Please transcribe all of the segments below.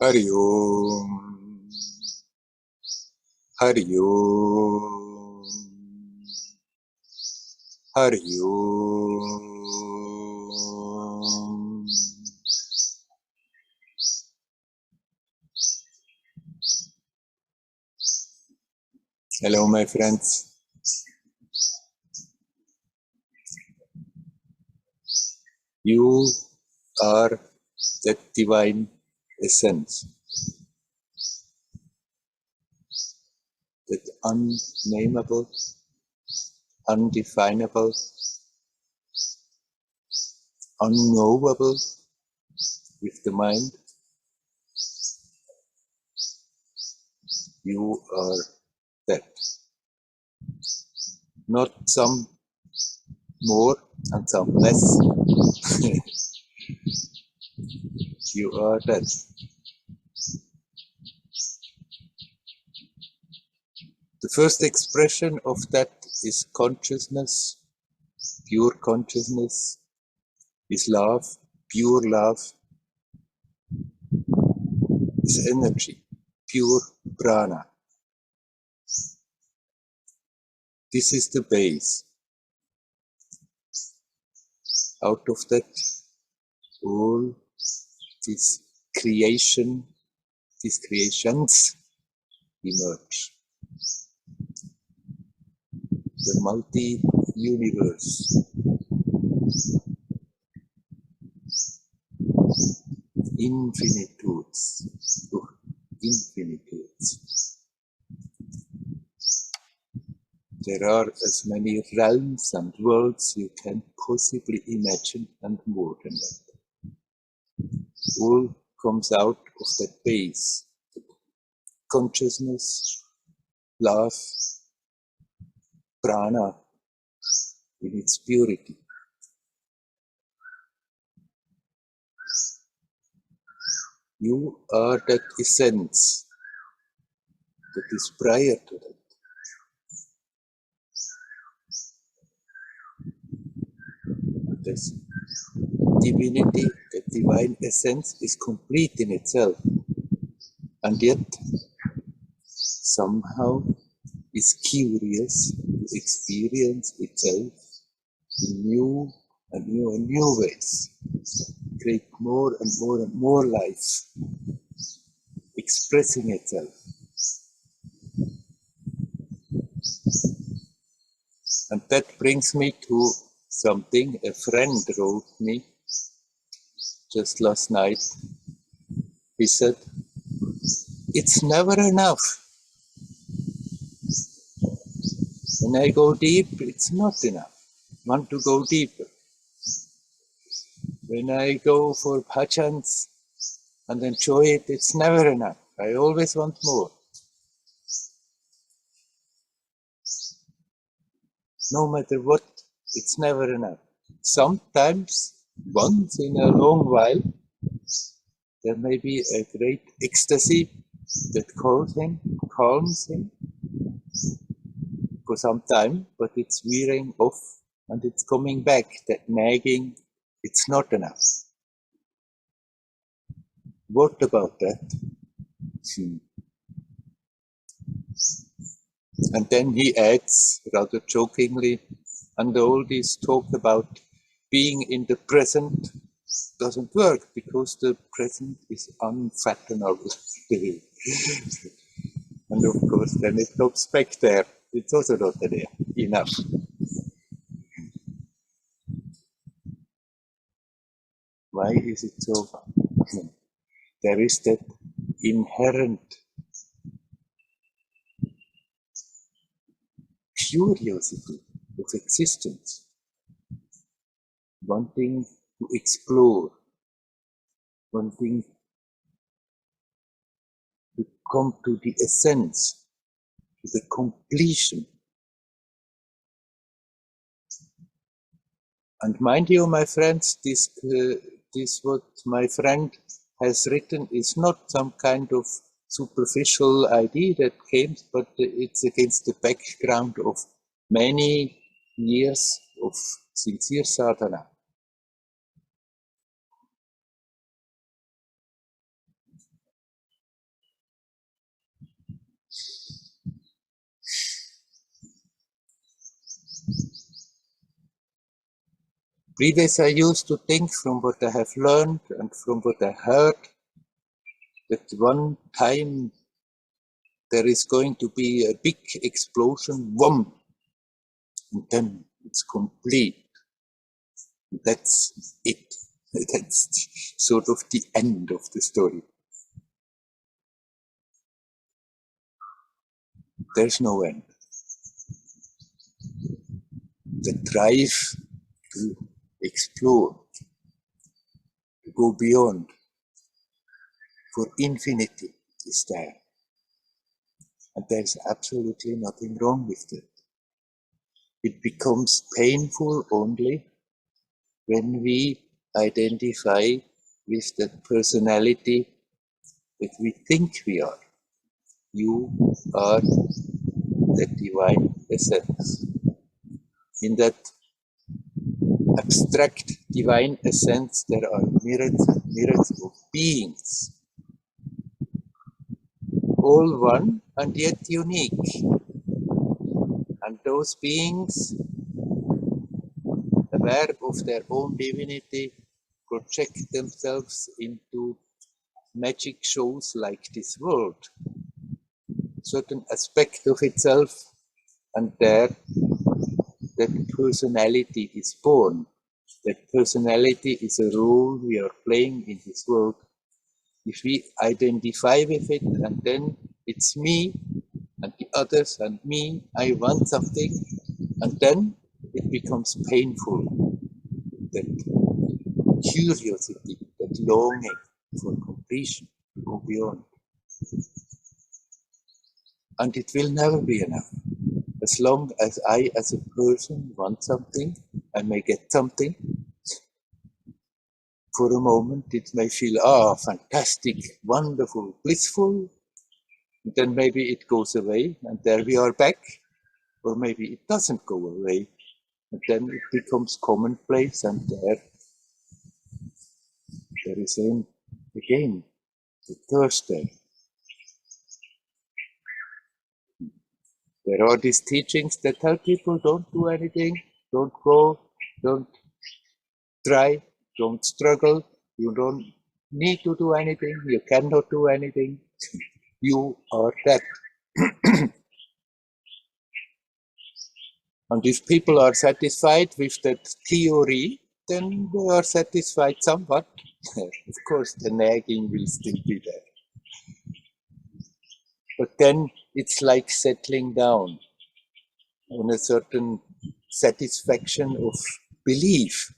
Hari Om, Hari Om, Hari Om. Hello, my friends. You are that divine essence, that unnameable, undefinable, unknowable with the mind. You are that. Not some more and some less. You are that. The first expression of that is consciousness, pure consciousness, is love, pure love, is energy, pure prana. This is the base. Out of that, all this creation, these creations emerge. The multi-universe, infinitudes, infinitudes. There are as many realms and worlds you can possibly imagine, and more than that. All comes out of that base. Consciousness, love, prana in its purity. You are that essence that is prior to that. This divinity, the divine essence, is complete in itself, and yet somehow is curious to experience itself in new and new and new ways, create more and more and more life, expressing itself. And that brings me to something a friend wrote me just last night. He said, "It's never enough. When I go deep, it's not enough. I want to go deeper. When I go for bhajans and enjoy it, it's never enough. I always want more. No matter what, it's never enough. Sometimes, once in a long while, there may be a great ecstasy that calms him for some time, but it's wearing off and it's coming back, that nagging, it's not enough. What about that?" And then he adds, rather jokingly, and all this talk about being in the present doesn't work because the present is unfathomable. And of course, then it comes back there. It's also not there enough. Why is it so? There is that inherent curiosity of existence, wanting to explore, wanting to come to the essence, to the completion. And mind you, my friends, this what my friend has written is not some kind of superficial idea that came, but it's against the background of many years of sincere sadhana. Previous I used to think from what I have learned and from what I heard that one time there is going to be a big explosion, wham, and then it's complete. That's it. That's sort of the end of the story. There's no end. The drive to explore, to go beyond, for infinity is there. And there's absolutely nothing wrong with it. It becomes painful only when we identify with the personality that we think we are. You are the divine essence. In that abstract divine essence, there are myriads and myriads of beings, all one and yet unique. And those beings, aware of their own divinity, project themselves into magic shows like this world, certain aspect of itself, and there that personality is born. That personality is a role we are playing in this world. If we identify with it, and then it's me and the others and me, I want something, and then it becomes painful. That curiosity, that longing for completion, to go beyond. And it will never be enough. As long as I, as a person, want something, I may get something. For a moment, it may feel, fantastic, wonderful, blissful. And then maybe it goes away, and there we are back. Or maybe it doesn't go away, and then it becomes commonplace, and there is again the thirst there. There are these teachings that tell people don't do anything, don't go, don't try, don't struggle, you don't need to do anything, you cannot do anything, you are that. And if people are satisfied with that theory, then they are satisfied somewhat. Of course, the nagging will still be there. But then it's like settling down on a certain satisfaction of belief.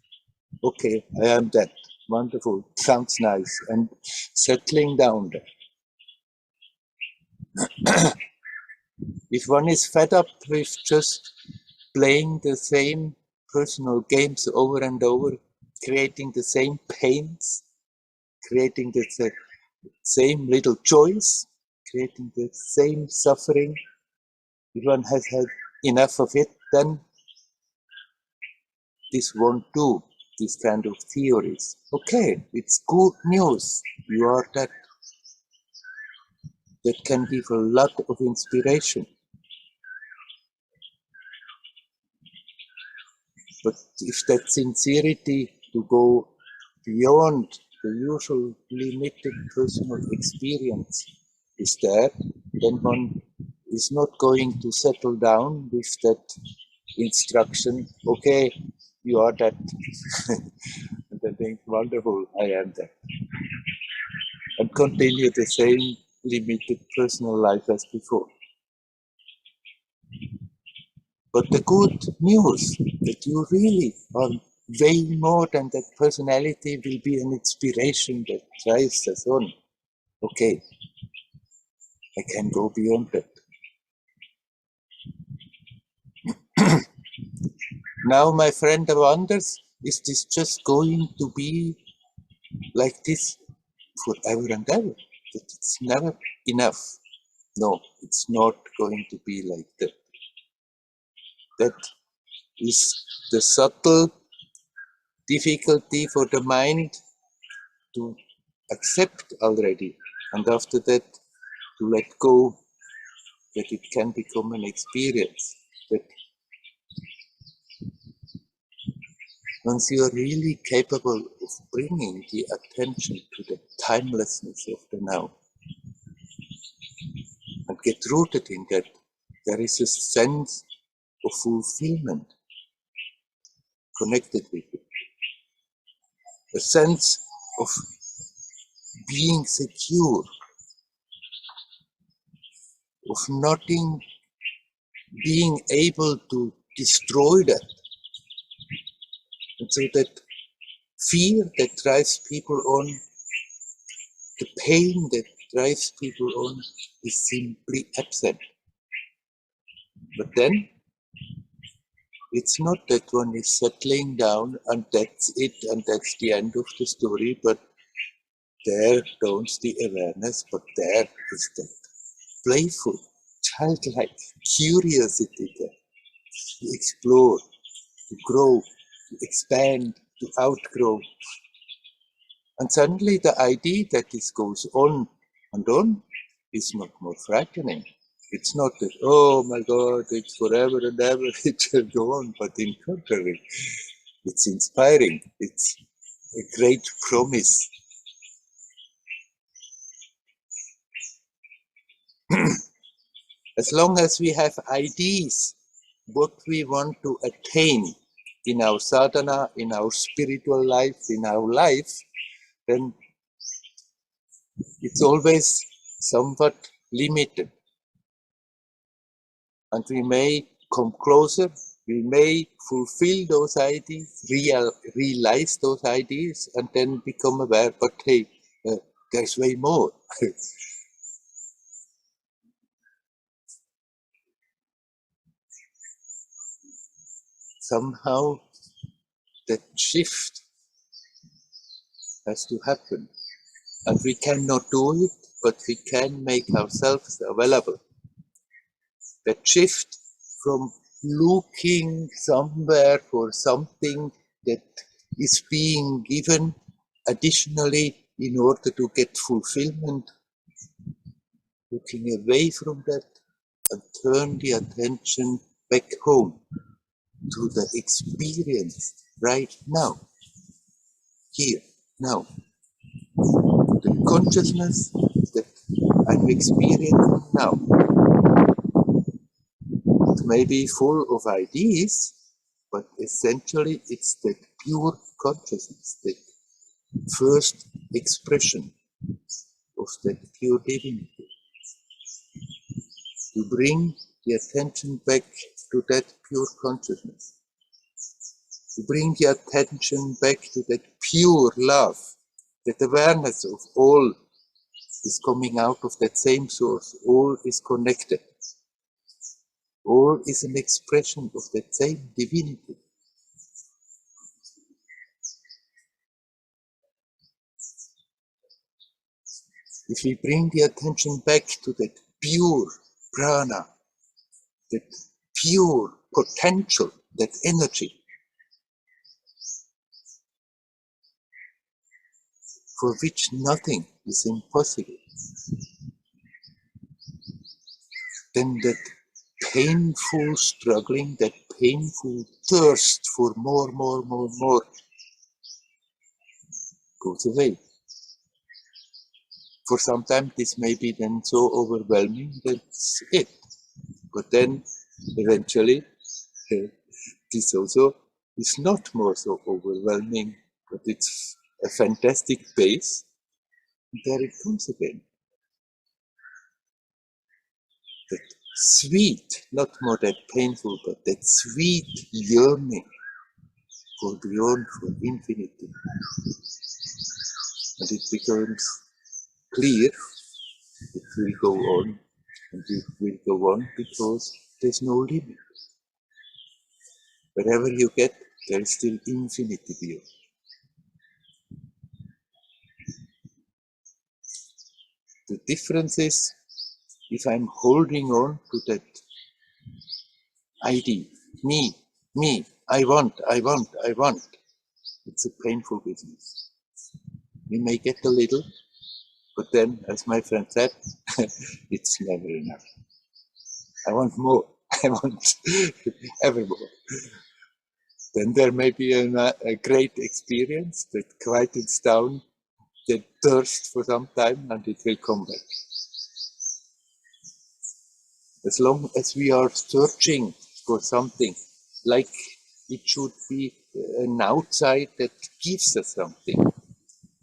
Okay, I am that. Wonderful, sounds nice. And settling down there. If one is fed up with just playing the same personal games over and over, creating the same pains, creating the same little joys, creating the same suffering, if one has had enough of it, then this won't do, this kind of theories. Okay, it's good news. You are that. That can give a lot of inspiration. But if that sincerity to go beyond the usual limited personal experience is there, then one is not going to settle down with that instruction, okay, you are that. And I think, wonderful, I am that. And continue the same limited personal life as before. But the good news that you really are way more than that personality will be an inspiration that drives us on. Okay, I can go beyond that. Now my friend wonders, is this just going to be like this forever and ever? That it's never enough. No, it's not going to be like that. That is the subtle difficulty for the mind to accept already, and after that to let go, that it can become an experience, that once you are really capable of bringing the attention to the timelessness of the now and get rooted in that, there is a sense of fulfillment connected with it, a sense of being secure, of nothing being able to destroy that. And so that fear that drives people on, the pain that drives people on, is simply absent. But then it's not that one is settling down and that's it and that's the end of the story, but there dawns the awareness, but there is that playful, childlike curiosity there to explore, to grow, to expand, to outgrow. And suddenly the idea that this goes on and on is not more frightening. It's not that, oh my God, it's forever and ever, it shall go on, but in contrary, it's inspiring. It's a great promise. As long as we have ideas, what we want to attain in our sadhana, in our spiritual life, in our life, then it's always somewhat limited. And we may come closer, we may fulfill those ideas, realize those ideas, and then become aware, but hey, there's way more. Somehow that shift has to happen. And we cannot do it, but we can make ourselves available. That shift from looking somewhere for something that is being given additionally in order to get fulfillment, looking away from that and turn the attention back home to the experience right now, here, now. The consciousness that I'm experiencing now. It may be full of ideas, but essentially it's that pure consciousness, that first expression of that pure divinity. To bring the attention back to that pure consciousness. To bring the attention back to that pure love, that awareness of all is coming out of that same source, all is connected. All is an expression of that same divinity. If we bring the attention back to that pure prana, that pure potential, that energy, for which nothing is impossible, then that painful struggling, that painful thirst for more, goes away. For some time this may be then so overwhelming, that's it. But then eventually this also is not more so overwhelming, but it's a fantastic base. And there it comes again. That sweet, not more that painful, but that sweet yearning for beyond, for infinity. And it becomes clear it will go on, and it will go on because there's no limit. Wherever you get, there is still infinity beyond. The difference is, if I'm holding on to that idea, me, I want, it's a painful business. We may get a little, but then, as my friend said, it's never enough. I want more. I want ever more. Then there may be a great experience that quiets down the thirst for some time, and it will come back. As long as we are searching for something, like it should be an outside that gives us something,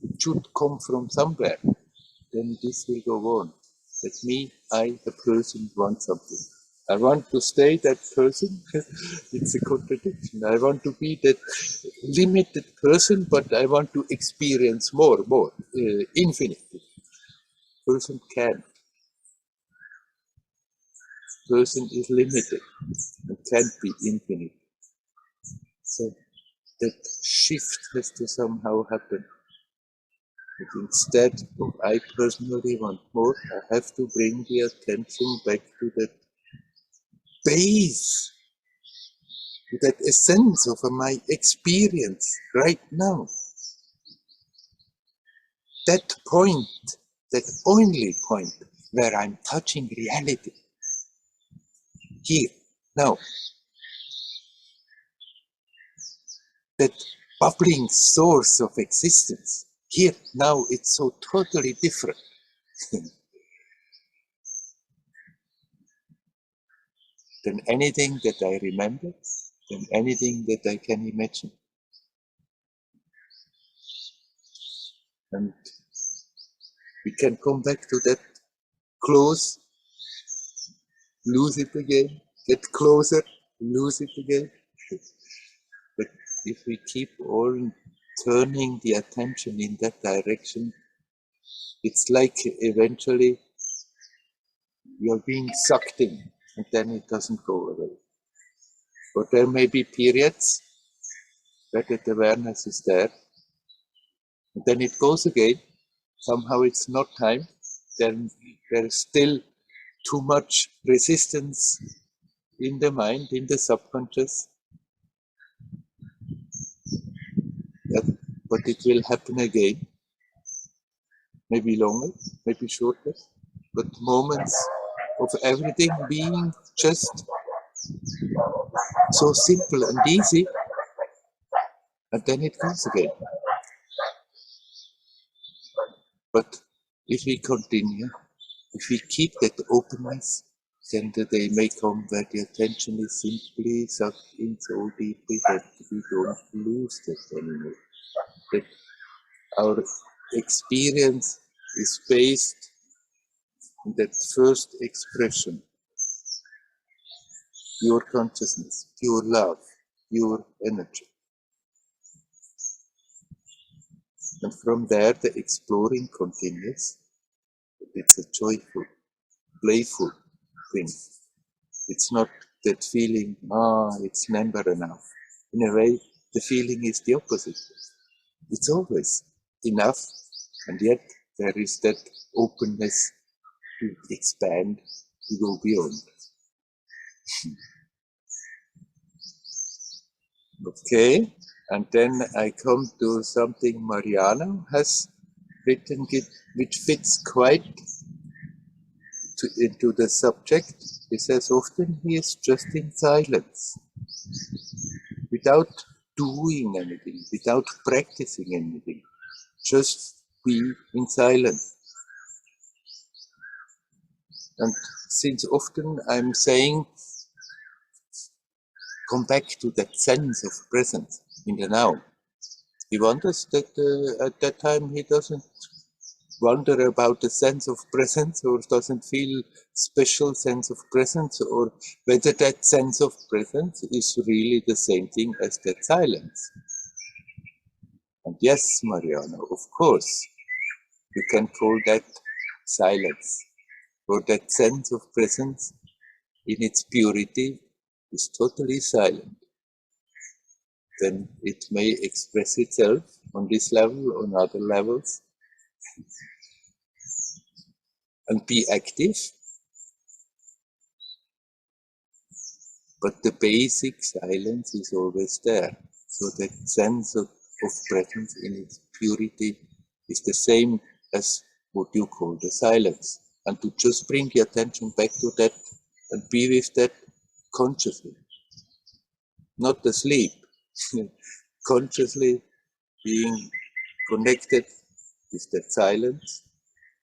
it should come from somewhere, then this will go on. That me, I, the person, want something. I want to stay that person. It's a contradiction. I want to be that limited person, but I want to experience more, infinite. Person can't. Person is limited and can't be infinite. So that shift has to somehow happen. But instead of I personally want more, I have to bring the attention back to that base, to that essence of my experience right now. That point, that only point where I'm touching reality. Here, now. That bubbling source of existence. Here, now, it's so totally different than anything that I remember, than anything that I can imagine. And we can come back to that close, lose it again, get closer, lose it again. But if we keep all turning the attention in that direction, it's like eventually you're being sucked in, and then it doesn't go away. But there may be periods where that awareness is there, and then it goes again. Somehow it's not time. Then there's still too much resistance in the mind, in the subconscious. But it will happen again. Maybe longer, maybe shorter. But moments of everything being just so simple and easy, and then it comes again. But if we continue, if we keep that openness, then the day may come where the attention is simply sucked in so deeply that we don't lose that anymore. That our experience is based on that first expression, pure consciousness, pure love, pure energy. And from there, the exploring continues. It's a joyful, playful thing. It's not that feeling, it's never enough. In a way, the feeling is the opposite. It's always enough, and yet there is that openness to expand, to go beyond. Okay, and then I come to something Mariano has written, which fits quite into the subject. He says often he is just in silence, without doing anything, without practicing anything, just be in silence. And since often I'm saying, come back to that sense of presence in the now. He wonders that at that time he doesn't wonder about the sense of presence, or doesn't feel special sense of presence, or whether that sense of presence is really the same thing as that silence. And yes, Mariano, of course, you can call that silence, or that sense of presence in its purity is totally silent. Then it may express itself on this level, on other levels, and be active. But the basic silence is always there. So that sense of presence in its purity is the same as what you call the silence. And to just bring the attention back to that and be with that consciously. Not asleep, consciously being connected with that silence.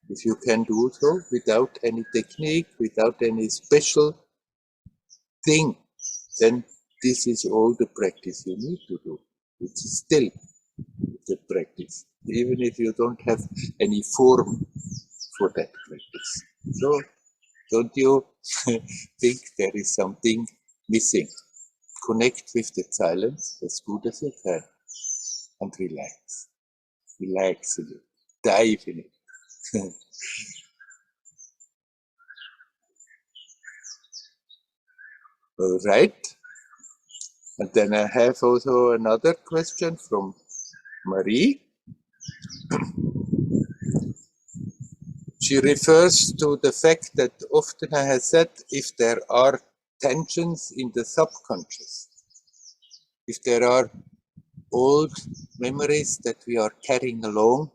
If you can do so without any technique, without any special thing, then this is all the practice you need to do. It's still the practice, even if you don't have any form for that practice. So don't you think there is something missing? Connect with the silence as good as you can and relax. Relax in it. Dive in it. All right. And then I have also another question from Marie. She refers to the fact that often I have said if there are tensions in the subconscious, if there are old memories that we are carrying along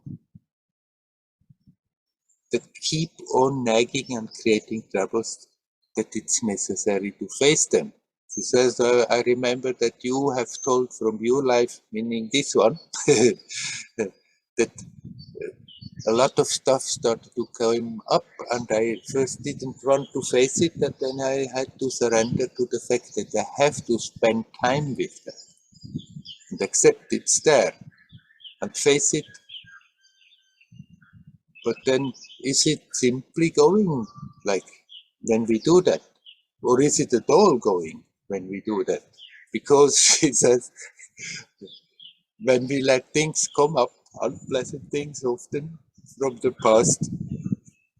that keep on nagging and creating troubles, that it's necessary to face them. She says, I remember that you have told from your life, meaning this one, that a lot of stuff started to come up, and I first didn't want to face it, and then I had to surrender to the fact that I have to spend time with that and accept it's there and face it. But then is it simply going like when we do that? Or is it at all going when we do that? Because she says, when we let things come up, unpleasant things often from the past,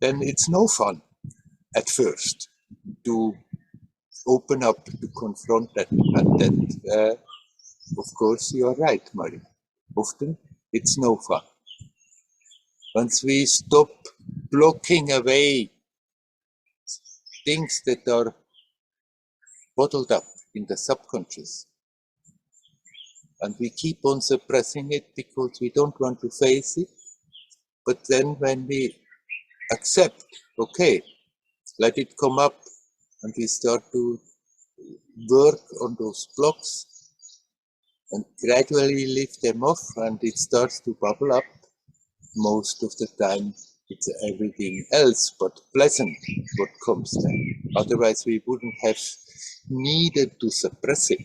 then it's no fun at first to open up, to confront that. And that, of course, you are right, Marie. Often it's no fun. Once we stop blocking away things that are bottled up in the subconscious, and we keep on suppressing it because we don't want to face it, but then when we accept, okay, let it come up, and we start to work on those blocks and gradually lift them off, and it starts to bubble up, most of the time it's everything else but pleasant what comes then. Otherwise we wouldn't have needed to suppress it.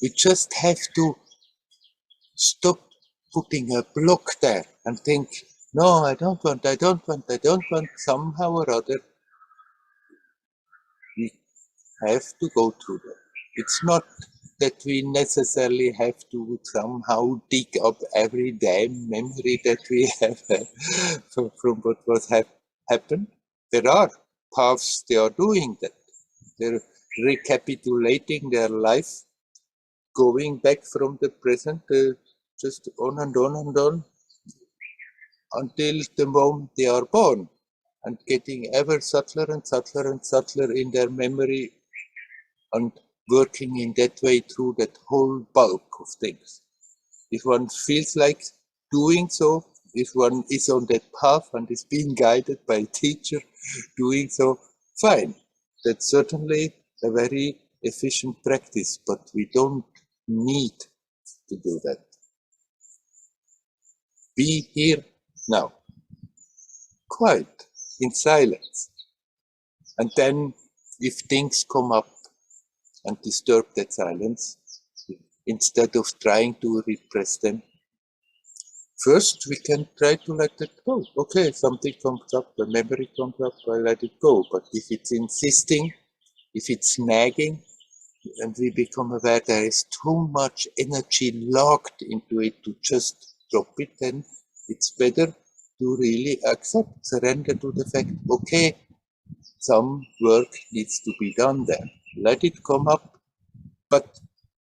We just have to stop putting a block there and think, no, I don't want, somehow or other. We have to go through that. It's not that we necessarily have to somehow dig up every damn memory that we have from what was happened. There are paths they are doing that. They're recapitulating their life, going back from the present, just on and on and on until the moment they are born, and getting ever subtler and subtler and subtler in their memory, and working in that way through that whole bulk of things. If one feels like doing so, if one is on that path and is being guided by a teacher doing so, fine. That's certainly a very efficient practice, but we don't need to do that. Be here now, quiet, in silence. And then if things come up and disturb that silence, instead of trying to repress them, first we can try to let it go. Okay, something comes up, a memory comes up, I let it go. But if it's insisting, if it's nagging, and we become aware there is too much energy locked into it to just drop it, then it's better to really accept, surrender to the fact, okay, some work needs to be done there. Let it come up, but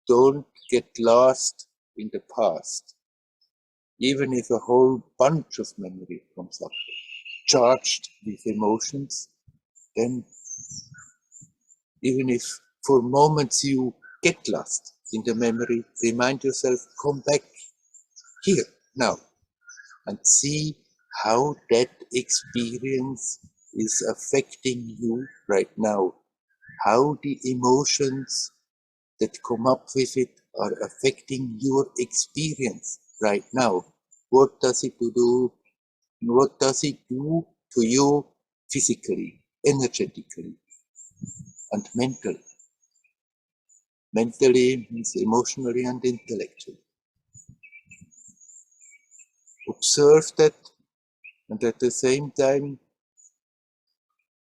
don't get lost in the past. Even if a whole bunch of memory comes up, charged with emotions, then even if for moments you get lost in the memory, remind yourself, come back here now and see how that experience is affecting you right now, how the emotions that come up with it are affecting your experience right now. What does it do? What does it do to you physically, energetically, and mentally? Mentally means emotionally and intellectually. Observe that, and at the same time,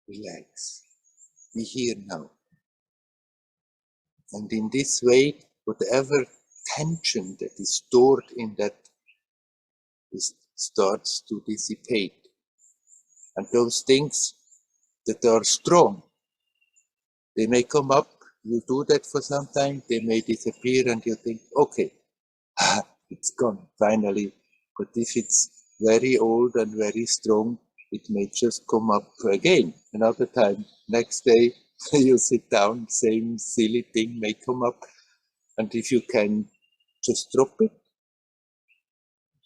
relax. Be here now. And in this way, whatever tension that is stored in that starts to dissipate. And those things that are strong, they may come up, you do that for some time, they may disappear, and you think, okay, it's gone finally. But if it's very old and very strong, it may just come up again another time. Next day, you sit down, same silly thing may come up. And if you can just drop it,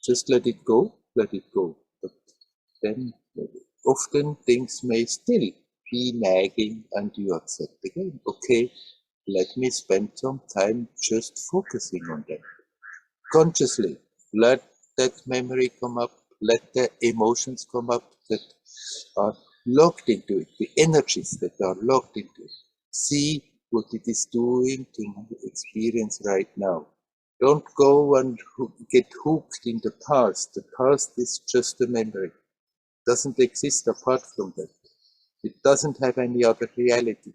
just let it go, let it go. But then often things may still be nagging and you accept again. Okay, let me spend some time just focusing on that. Consciously, let that memory come up, let the emotions come up that are locked into it, the energies that are locked into it. See what it is doing to my experience right now. Don't go and get hooked in the past. The past is just a memory. It doesn't exist apart from that. It doesn't have any other reality.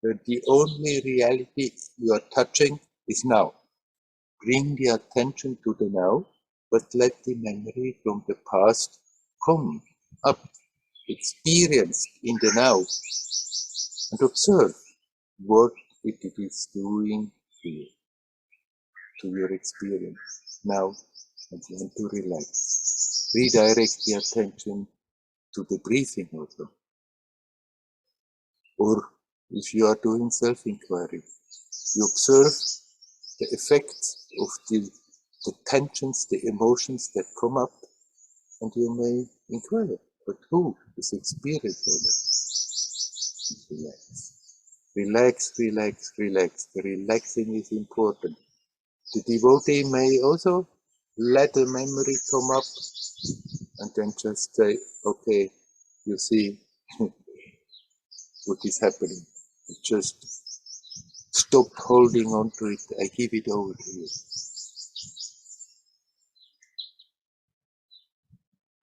The only reality you are touching is now. Bring the attention to the now, but let the memory from the past come up, experienced in the now, and observe what it is doing to you, to your experience now, and then to relax. Redirect the attention to the breathing also. Or if you are doing self-inquiry, you observe the effects of the tensions, the emotions that come up, and you may inquire, but who is experiencing it? Relax. Relax, relax, relax. The relaxing is important. The devotee may also let a memory come up and then just say, okay, you see what is happening. Just stop holding on to it. I give it over to you.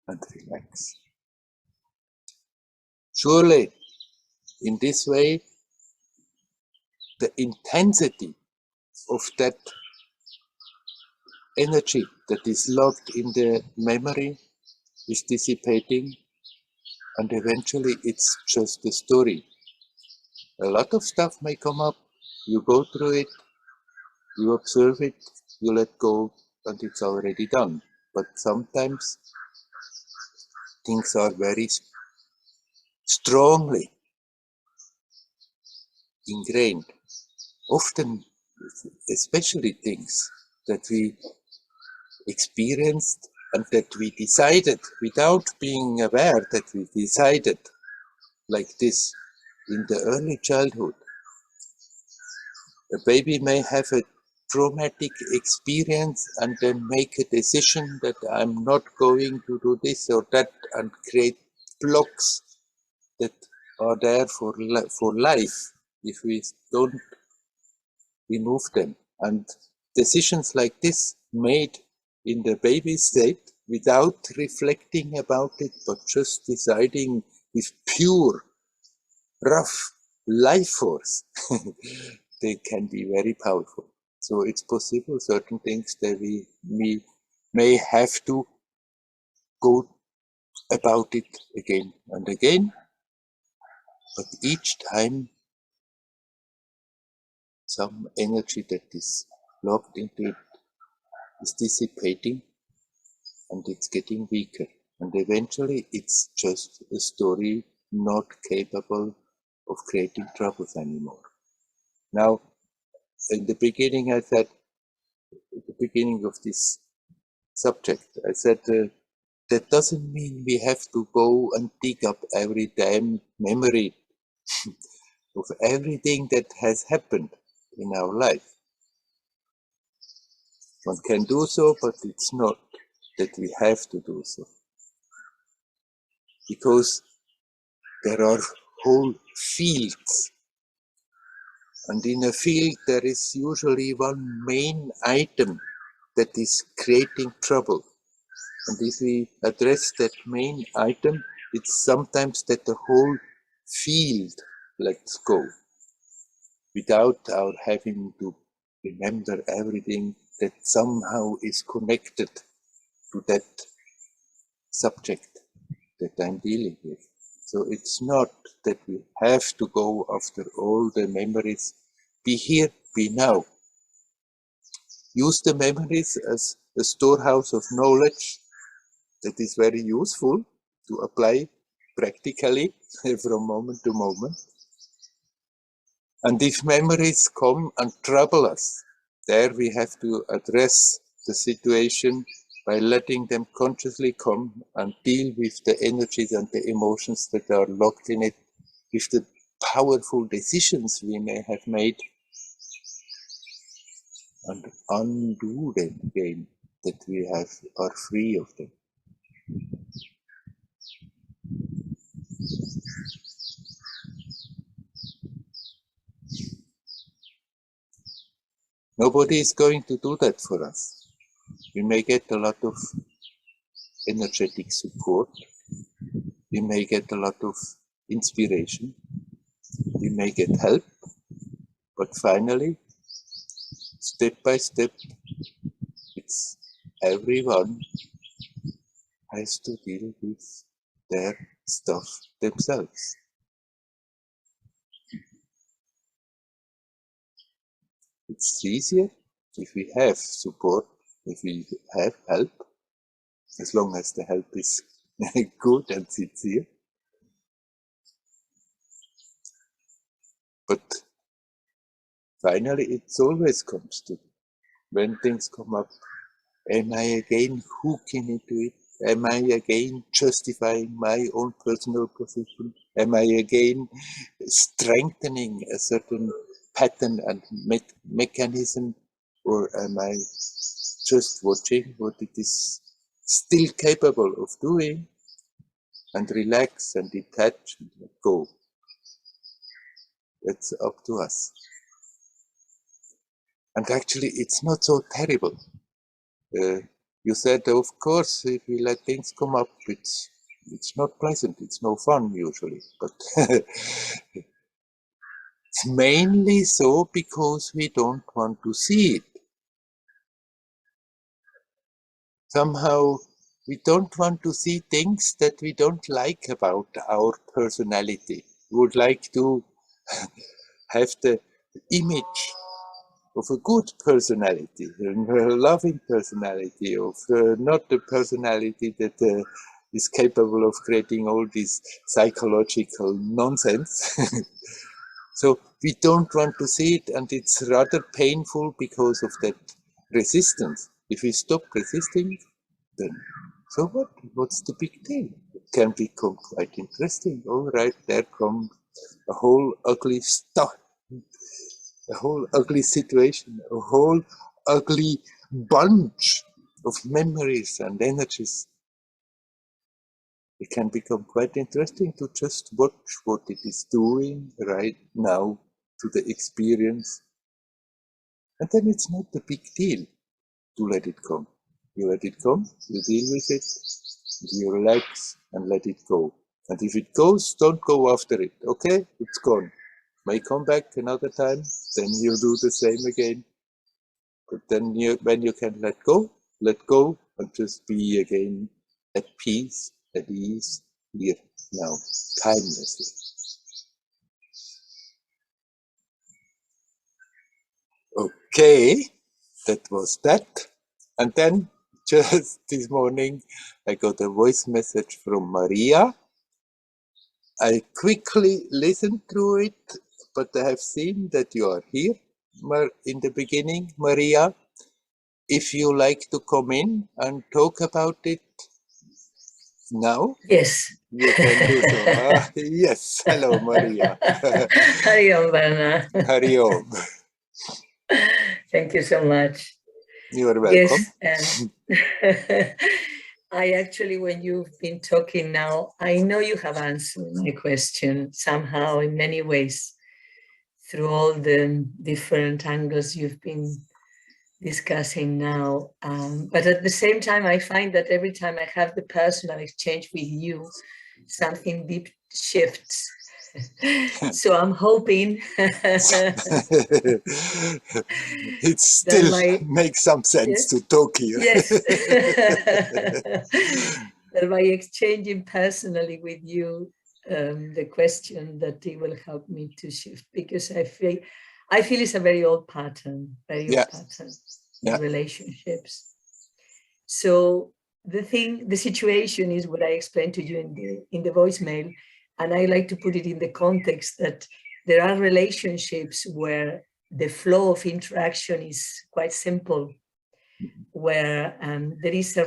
And relax. Surely, in this way, the intensity of that energy that is locked in the memory is dissipating, and eventually it's just a story. A lot of stuff may come up, you go through it, you observe it, you let go, and it's already done. But sometimes things are very strongly ingrained. Often, especially things that we experienced and that we decided without being aware that we decided like this in the early childhood. A baby may have a traumatic experience and then make a decision that I'm not going to do this or that, and create blocks that are there for life if we don't remove them. And decisions like this made in the baby state without reflecting about it, but just deciding with pure, rough life force, they can be very powerful. So it's possible certain things that we may have to go about it again and again, but each time some energy that is locked into it is dissipating and it's getting weaker. And eventually it's just a story not capable of creating troubles anymore. Now, in the beginning, I said, at the beginning of this subject, I said That doesn't mean we have to go and dig up every damn memory of everything that has happened in our life. One can do so, but it's not that we have to do so. Because there are whole fields, and in a field there is usually one main item that is creating trouble. And if we address that main item, it's sometimes that the whole field lets go without our having to remember everything that somehow is connected to that subject that I'm dealing with. So it's not that we have to go after all the memories. Be here, be now. Use the memories as a storehouse of knowledge that is very useful to apply practically from moment to moment. And if memories come and trouble us, there we have to address the situation by letting them consciously come and deal with the energies and the emotions that are locked in it, with the powerful decisions we may have made, and undo them again, that we are free of them. Nobody is going to do that for us. We may get a lot of energetic support. We may get a lot of inspiration. We may get help. But finally, step by step, it's everyone has to deal with their stuff themselves. It's easier if we have support, if we have help, as long as the help is good and sincere. But finally, it always comes to, when things come up, am I again hooking into it? Am I again justifying my own personal position? Am I again strengthening a certain pattern and mechanism? Or am I just watching what it is still capable of doing and relax and detach and let go? It's up to us. And actually, it's not so terrible. You said, of course, if we let things come up, it's not pleasant, it's no fun usually. But it's mainly so because we don't want to see it. Somehow, we don't want to see things that we don't like about our personality. We would like to have the image of a good personality, a loving personality, of not a personality that is capable of creating all this psychological nonsense. So we don't want to see it, and it's rather painful because of that resistance. If we stop resisting, then so what? What's the big deal? It can become quite interesting. All right, there comes a whole ugly stuff, a whole ugly situation, a whole ugly bunch of memories and energies. It can become quite interesting to just watch what it is doing right now to the experience. And then it's not a big deal to let it come. You let it come, you deal with it, you relax and let it go. And if it goes, don't go after it. Okay, it's gone. May come back another time, then you do the same again. But then when you can let go and just be again at peace, at ease, here, now, timelessly. Okay, that was that. And then just this morning, I got a voice message from Maria. I quickly listened through it, but I have seen that you are here in the beginning, Maria. If you like to come in and talk about it, Now Yes. you can do so. Yes. Hello, Maria. Hari Om, Werner. Hari Om. Thank you so much. You are welcome. Yes, and I actually, when you've been talking now, I know you have answered my question somehow in many ways through all the different angles you've been discussing now. But at the same time, I find that every time I have the personal exchange with you, something deep shifts. So I'm hoping It still makes some sense to talk here. Yes. That by exchanging personally with you the question, that it will help me to shift, because I feel it's a very old pattern, in relationships. So the situation is what I explained to you in the voicemail, and I like to put it in the context that there are relationships where the flow of interaction is quite simple, where there is a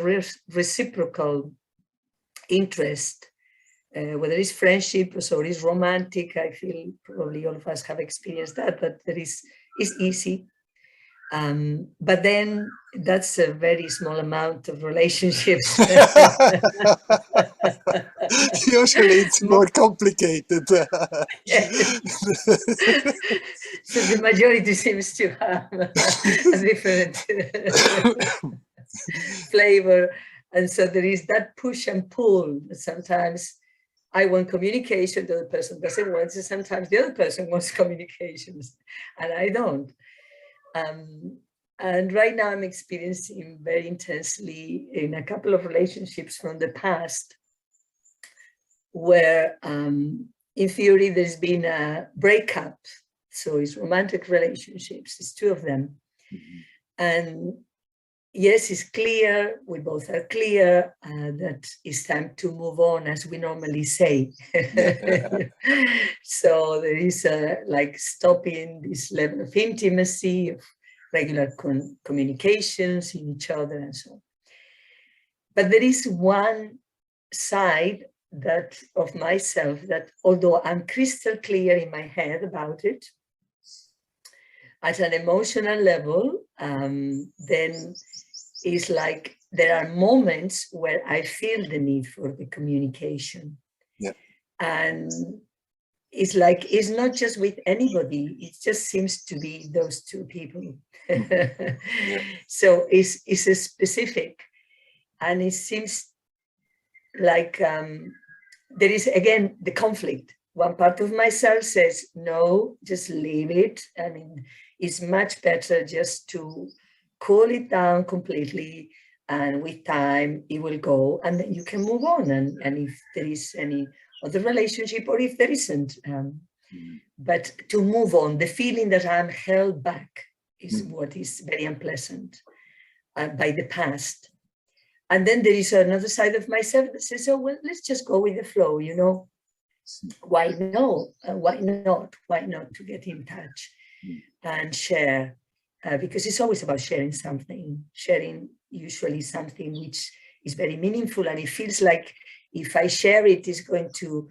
reciprocal interest, whether it's friendship or it's romantic. I feel probably all of us have experienced that it's easy. But then that's a very small amount of relationships. Usually it's more complicated. So the majority seems to have a different flavor. And so there is that push and pull. Sometimes I want communication, the other person doesn't want it. Sometimes the other person wants communications and I don't. And right now I'm experiencing very intensely in a couple of relationships from the past where in theory there's been a breakup. So it's romantic relationships, it's two of them. And yes, it's clear, we both are clear that it's time to move on, as we normally say. So there is like stopping this level of intimacy, of regular communications in each other and so on. But there is one side that of myself that, although I'm crystal clear in my head about it, at an emotional level, then it's like there are moments where I feel the need for the communication. Yeah. And it's like, it's not just with anybody, it just seems to be those two people. Yeah. So it's a specific, and it seems like there is again the conflict. One part of myself says, no, just leave it. I mean, it's much better just to cool it down completely, and with time it will go, and then you can move on. And if there is any other relationship, or if there isn't, but to move on, the feeling that I'm held back is what is very unpleasant by the past. And then there is another side of myself that says, oh, well, let's just go with the flow, you know. Why no? Why not? Why not to get in touch and share? Because it's always about sharing something, sharing usually something which is very meaningful. And it feels like if I share it, it's going to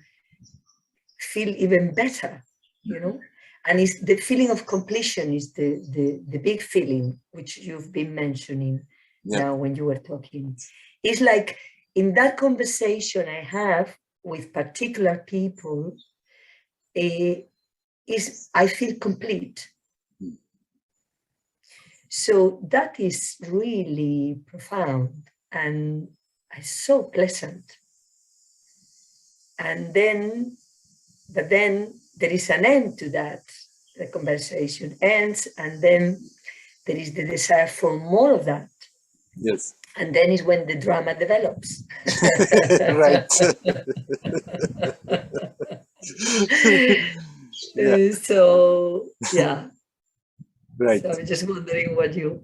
feel even better, you know. And it's the feeling of completion is the big feeling, which you've been mentioning now when you were talking. It's like in that conversation I have with particular people, I feel complete. So that is really profound and so pleasant. And then, but then there is an end to that. The conversation ends, and then there is the desire for more of that. Yes. And then is when the drama develops. Right. So, yeah. Right. So I'm just wondering what you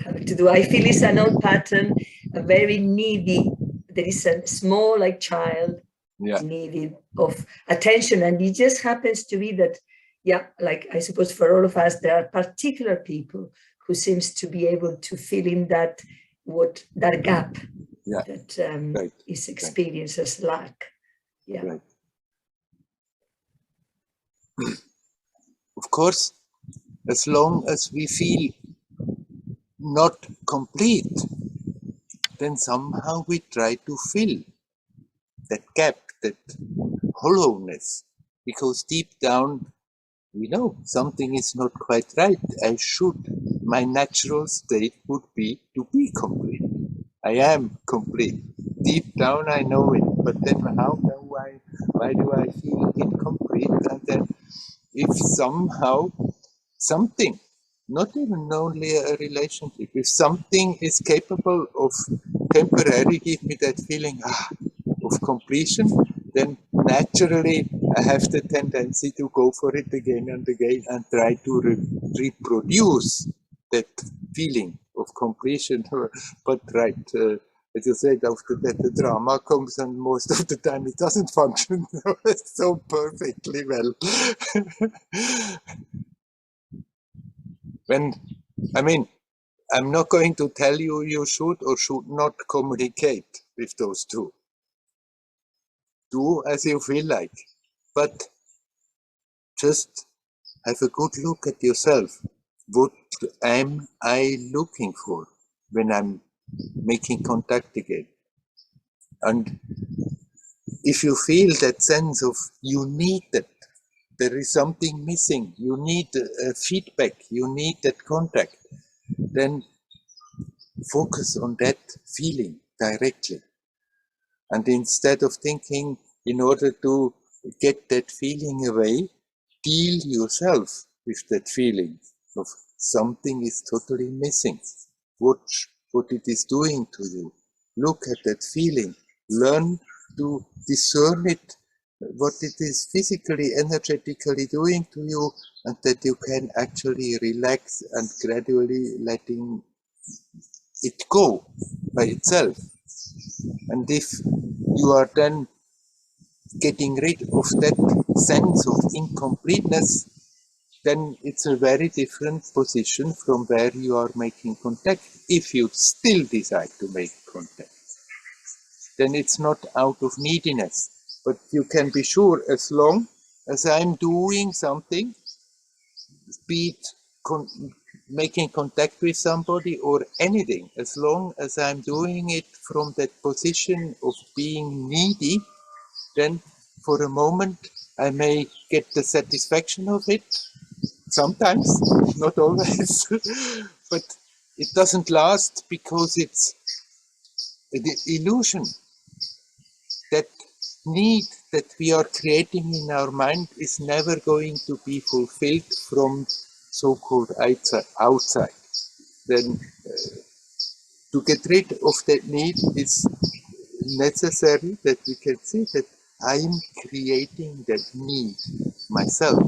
have to do. I feel it's an old pattern, a very needy. There is a small, like child, needed of attention, and it just happens to be that, like I suppose for all of us, there are particular people who seems to be able to fill in that gap. Yeah. that Right. is experienced as lack. Yeah. Right. Of course, as long as we feel not complete, then somehow we try to fill that gap, that hollowness, because deep down we know something is not quite right. My natural state would be to be complete. I am complete. Deep down I know it, but then why do I feel incomplete? And then if somehow something, not even only a relationship, if something is capable of temporarily give me that feeling of completion, then naturally I have the tendency to go for it again and again and try to reproduce that feeling of completion. But as you said, after that the drama comes, and most of the time it doesn't function so perfectly well. When, I mean, I'm not going to tell you you should or should not communicate with those two. Do as you feel like, but just have a good look at yourself. What am I looking for when I'm making contact again? And if you feel that sense of you need that, there is something missing, you need feedback, you need that contact, then focus on that feeling directly. And instead of thinking, in order to get that feeling away, deal yourself with that feeling of something is totally missing. Watch what it is doing to you. Look at that feeling. Learn to discern it, what it is physically, energetically doing to you, and that you can actually relax and gradually letting it go by itself. And if you are then getting rid of that sense of incompleteness, then it's a very different position from where you are making contact. If you still decide to make contact, then it's not out of neediness. But you can be sure, as long as I'm doing something, be it making contact with somebody or anything, as long as I'm doing it from that position of being needy, then for a moment I may get the satisfaction of it, sometimes, not always, but it doesn't last because it's the illusion. That need that we are creating in our mind is never going to be fulfilled from so-called outside. Then to get rid of that need is necessary that we can see that I'm creating that need myself.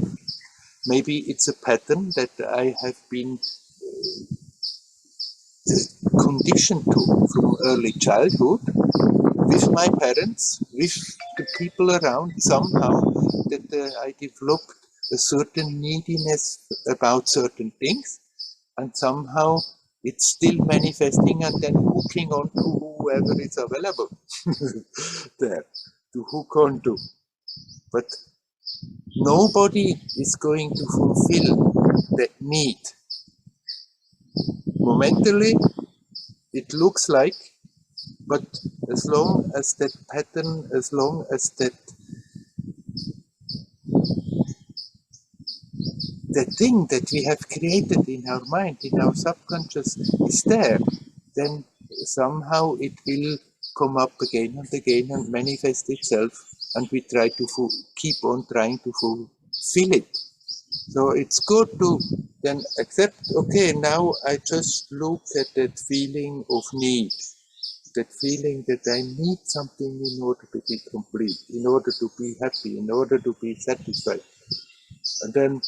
Maybe it's a pattern that I have been conditioned to from early childhood with my parents, with the people around, somehow that I developed a certain neediness about certain things, and somehow it's still manifesting and then hooking on to whoever is available there to hook on to. But nobody is going to fulfill that need. Momentarily, it looks like, but as long as that pattern, as long as that thing that we have created in our mind, in our subconscious is there, then somehow it will come up again and again and manifest itself, and we try to keep on trying to fulfill it. So it's good to then accept, okay, now I just look at that feeling of need, that feeling that I need something in order to be complete, in order to be happy, in order to be satisfied. And then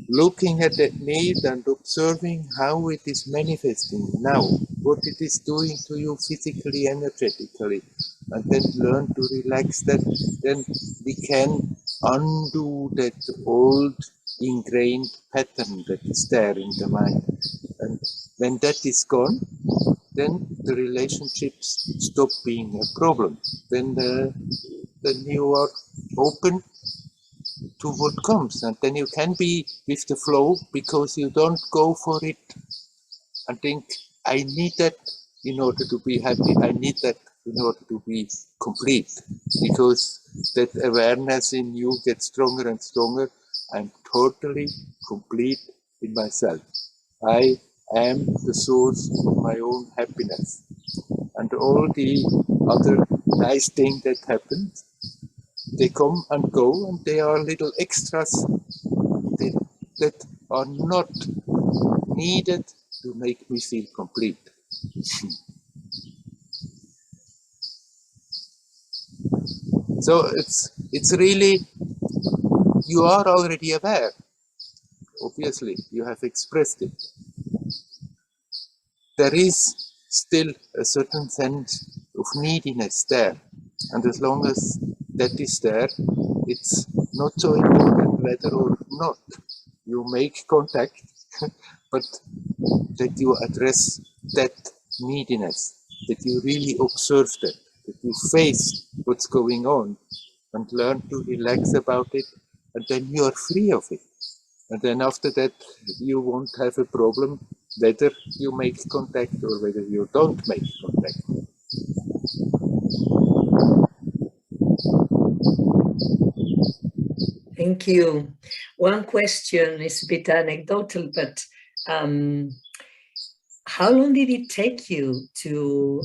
looking at that need and observing how it is manifesting now, what it is doing to you physically, energetically, and then learn to relax that, then we can undo that old ingrained pattern that is there in the mind. And when that is gone, then the relationships stop being a problem. Then you are open to what comes, and then you can be with the flow because you don't go for it and think, I need that in order to be happy. I need that in order to be complete, because that awareness in you gets stronger and stronger. I'm totally complete in myself. I am the source of my own happiness. And all the other nice things that happen, they come and go, and they are little extras that are not needed to make me feel complete. So it's really, you are already aware. Obviously, you have expressed it. There is still a certain sense of neediness there. And as long as that is there, it's not so important whether or not you make contact, but that you address that neediness, that you really observe that you face what's going on and learn to relax about it, and then you are free of it. And then after that, you won't have a problem whether you make contact or whether you don't make contact. Thank you. One question is a bit anecdotal, but how long did it take you to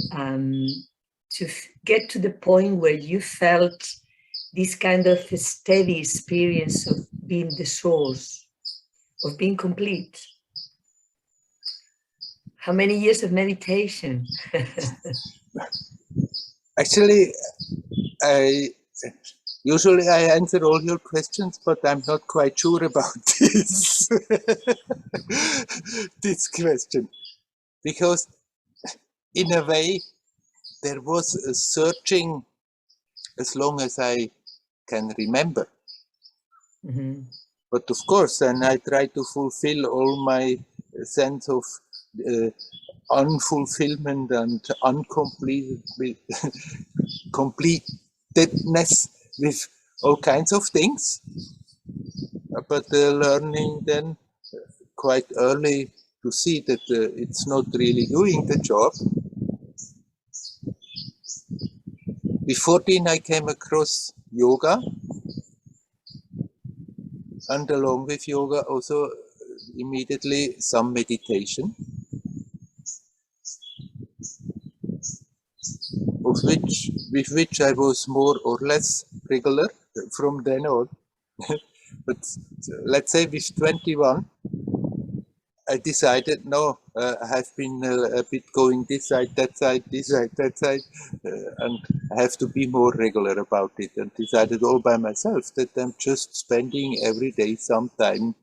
get to the point where you felt this kind of a steady experience of being the source, of being complete? How many years of meditation? Actually, usually I answer all your questions, but I'm not quite sure about this, this question. Because in a way, there was a searching as long as I can remember. Mm-hmm. But of course, and I try to fulfill all my sense of unfulfillment and completedness with all kinds of things. But learning then quite early to see that it's not really doing the job. With 14, I came across yoga, and along with yoga also immediately some meditation, with which I was more or less regular from then on. But let's say with 21, I decided, no, I have been a bit going this side, that side, this side, that side, and I have to be more regular about it, and decided all by myself that I'm just spending every day some time.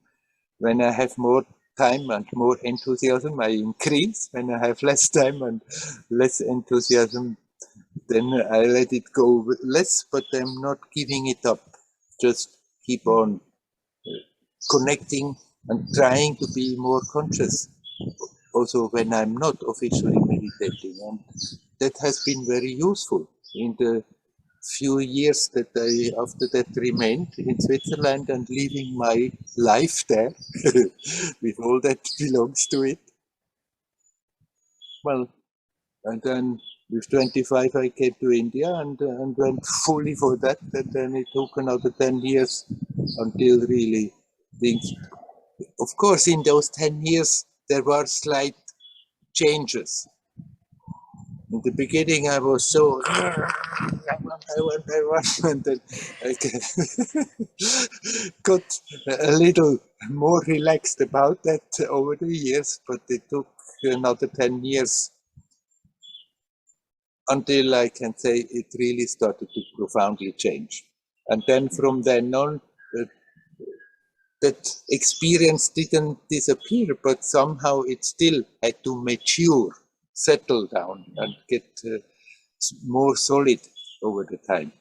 When I have more time and more enthusiasm, I increase. When I have less time and less enthusiasm, then I let it go less, but I'm not giving it up. Just keep on connecting and trying to be more conscious also when I'm not officially meditating. And that has been very useful in the few years that I after that remained in Switzerland and living my life there with all that belongs to it. Well, and then with 25 I came to India and went fully for that, and then it took another 10 years until really things. Of course, in those 10 years there were slight changes. In the beginning, I was so, I want, and then I got a little more relaxed about that over the years, but it took another 10 years until I can say it really started to profoundly change. And then from then on, that experience didn't disappear, but somehow it still had to mature, settle down, and get more solid over the time.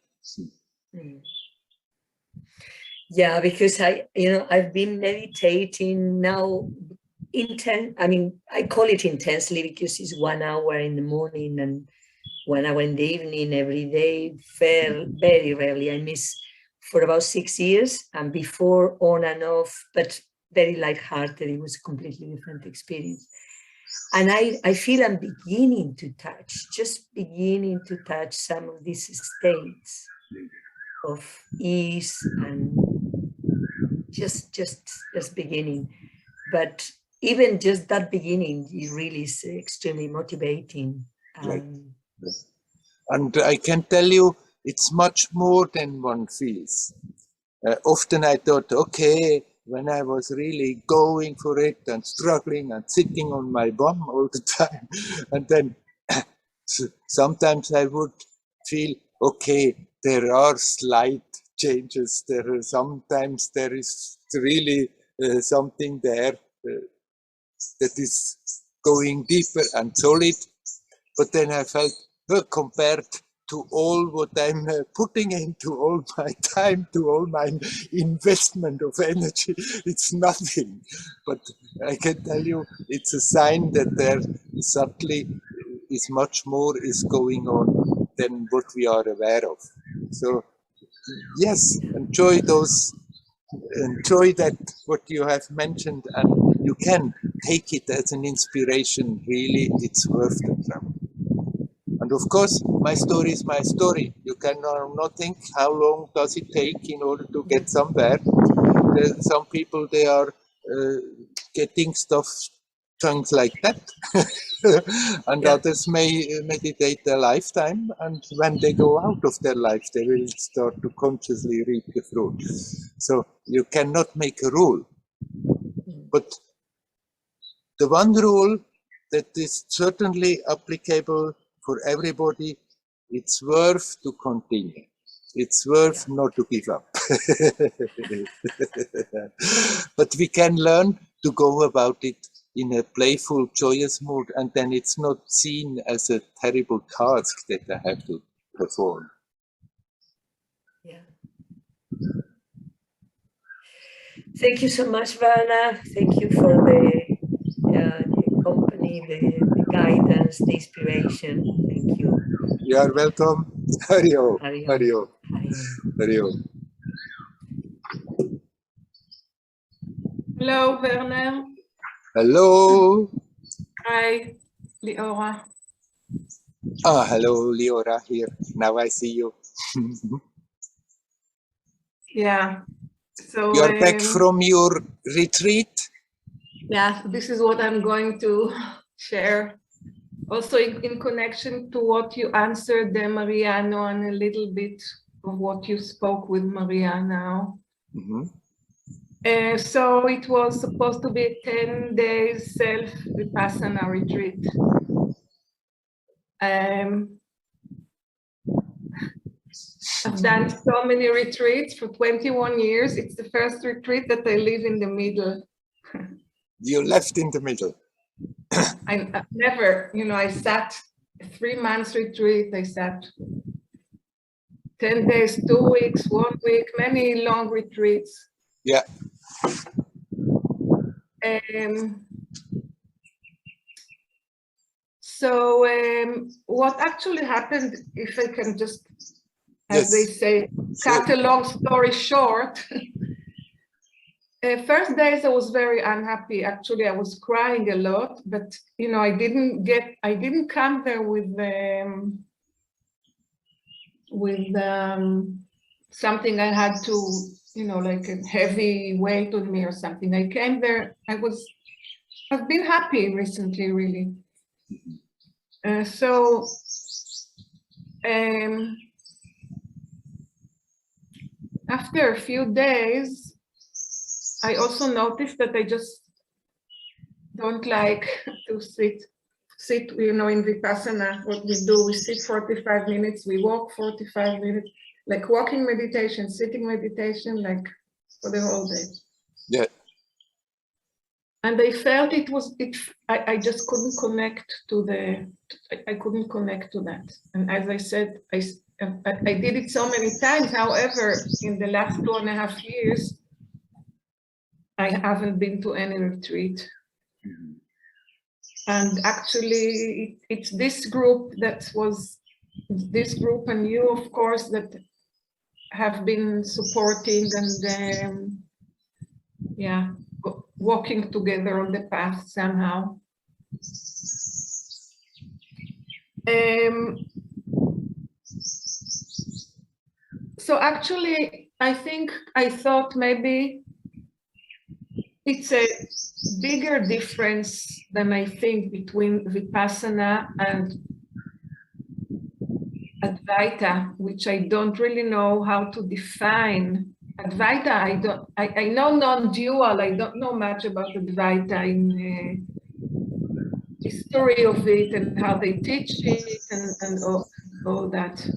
Yeah, because I've been meditating now intense. I mean, I call it intensely because it's 1 hour in the morning and 1 hour in the evening every day. Very rarely. I miss for about 6 years, and before on and off, but very lighthearted. It was a completely different experience. And I feel I'm beginning to touch, just beginning to touch some of these states of ease and just beginning. But even just that beginning, it really is extremely motivating. Right. And I can tell you, it's much more than one feels. Often I thought, okay, when I was really going for it and struggling and sitting on my bum all the time, and then sometimes I would feel, okay, there are slight changes. Sometimes there is really something there that is going deeper and solid. But then I felt, compared to all what I'm putting into, all my time, to all my investment of energy, it's nothing. But I can tell you, it's a sign that there subtly is much more is going on than what we are aware of. So yes, enjoy that what you have mentioned, and you can take it as an inspiration. Really, it's worth the trouble. And of course, my story is my story. You can not think how long does it take in order to get somewhere. Some people, they are getting stuff chunks like that. And others may meditate their lifetime, and when they go out of their life, they will start to consciously reap the fruit. So you cannot make a rule. But the one rule that is certainly applicable for everybody, it's worth to continue. It's worth not to give up. But we can learn to go about it in a playful, joyous mood, and then it's not seen as a terrible task that I have to perform. Yeah. Thank you so much, Werner. Thank you for the company, the guidance, the inspiration. Thank you. You are welcome. Hario. Hario. Hario. Hello, Werner. Hello. Hi, Leora. Ah, hello, Leora here. Now I see you. Yeah. So you're back from your retreat? Yeah, this is what I'm going to share. Also in connection to what you answered, Mariano, and a little bit of what you spoke with Maria now. So it was supposed to be a 10 days self-vipassana retreat. I've done so many retreats for 21 years. It's the first retreat that I live in the middle. You left in the middle. I never, I sat a 3 months retreat. I sat 10 days, 2 weeks, 1 week, many long retreats. Yeah. So what actually happened, if I can just, as they say, cut a long story short, first days I was very unhappy. Actually, I was crying a lot, but I didn't come there with something I had to, like a heavy weight on me or something. I came there, I've been happy recently, really. After a few days, I also noticed that I just don't like to sit, in Vipassana. What we do, we sit 45 minutes, we walk 45 minutes, like walking meditation, sitting meditation, like for the whole day. Yeah. And I felt I just couldn't connect to I couldn't connect to that. And as I said, I did it so many times. However, in the last 2.5 years, I haven't been to any retreat. And actually, it's this group and you, of course, that have been supporting and yeah, walking together on the path somehow. So actually, I thought maybe it's a bigger difference than I think between Vipassana and Advaita, which I don't really know how to define. Advaita, I know non-dual, I don't know much about Advaita in history of it and how they teach it and all that.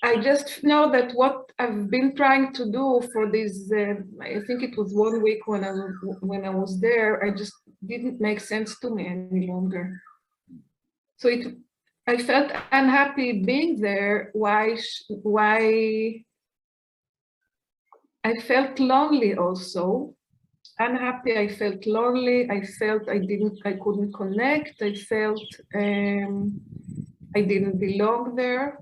I just know that what I've been trying to do for this, I think it was 1 week when I was there, I just didn't make sense to me any longer. So I felt unhappy being there. Why I felt lonely also. Unhappy, I felt lonely. I felt I couldn't connect. I felt I didn't belong there.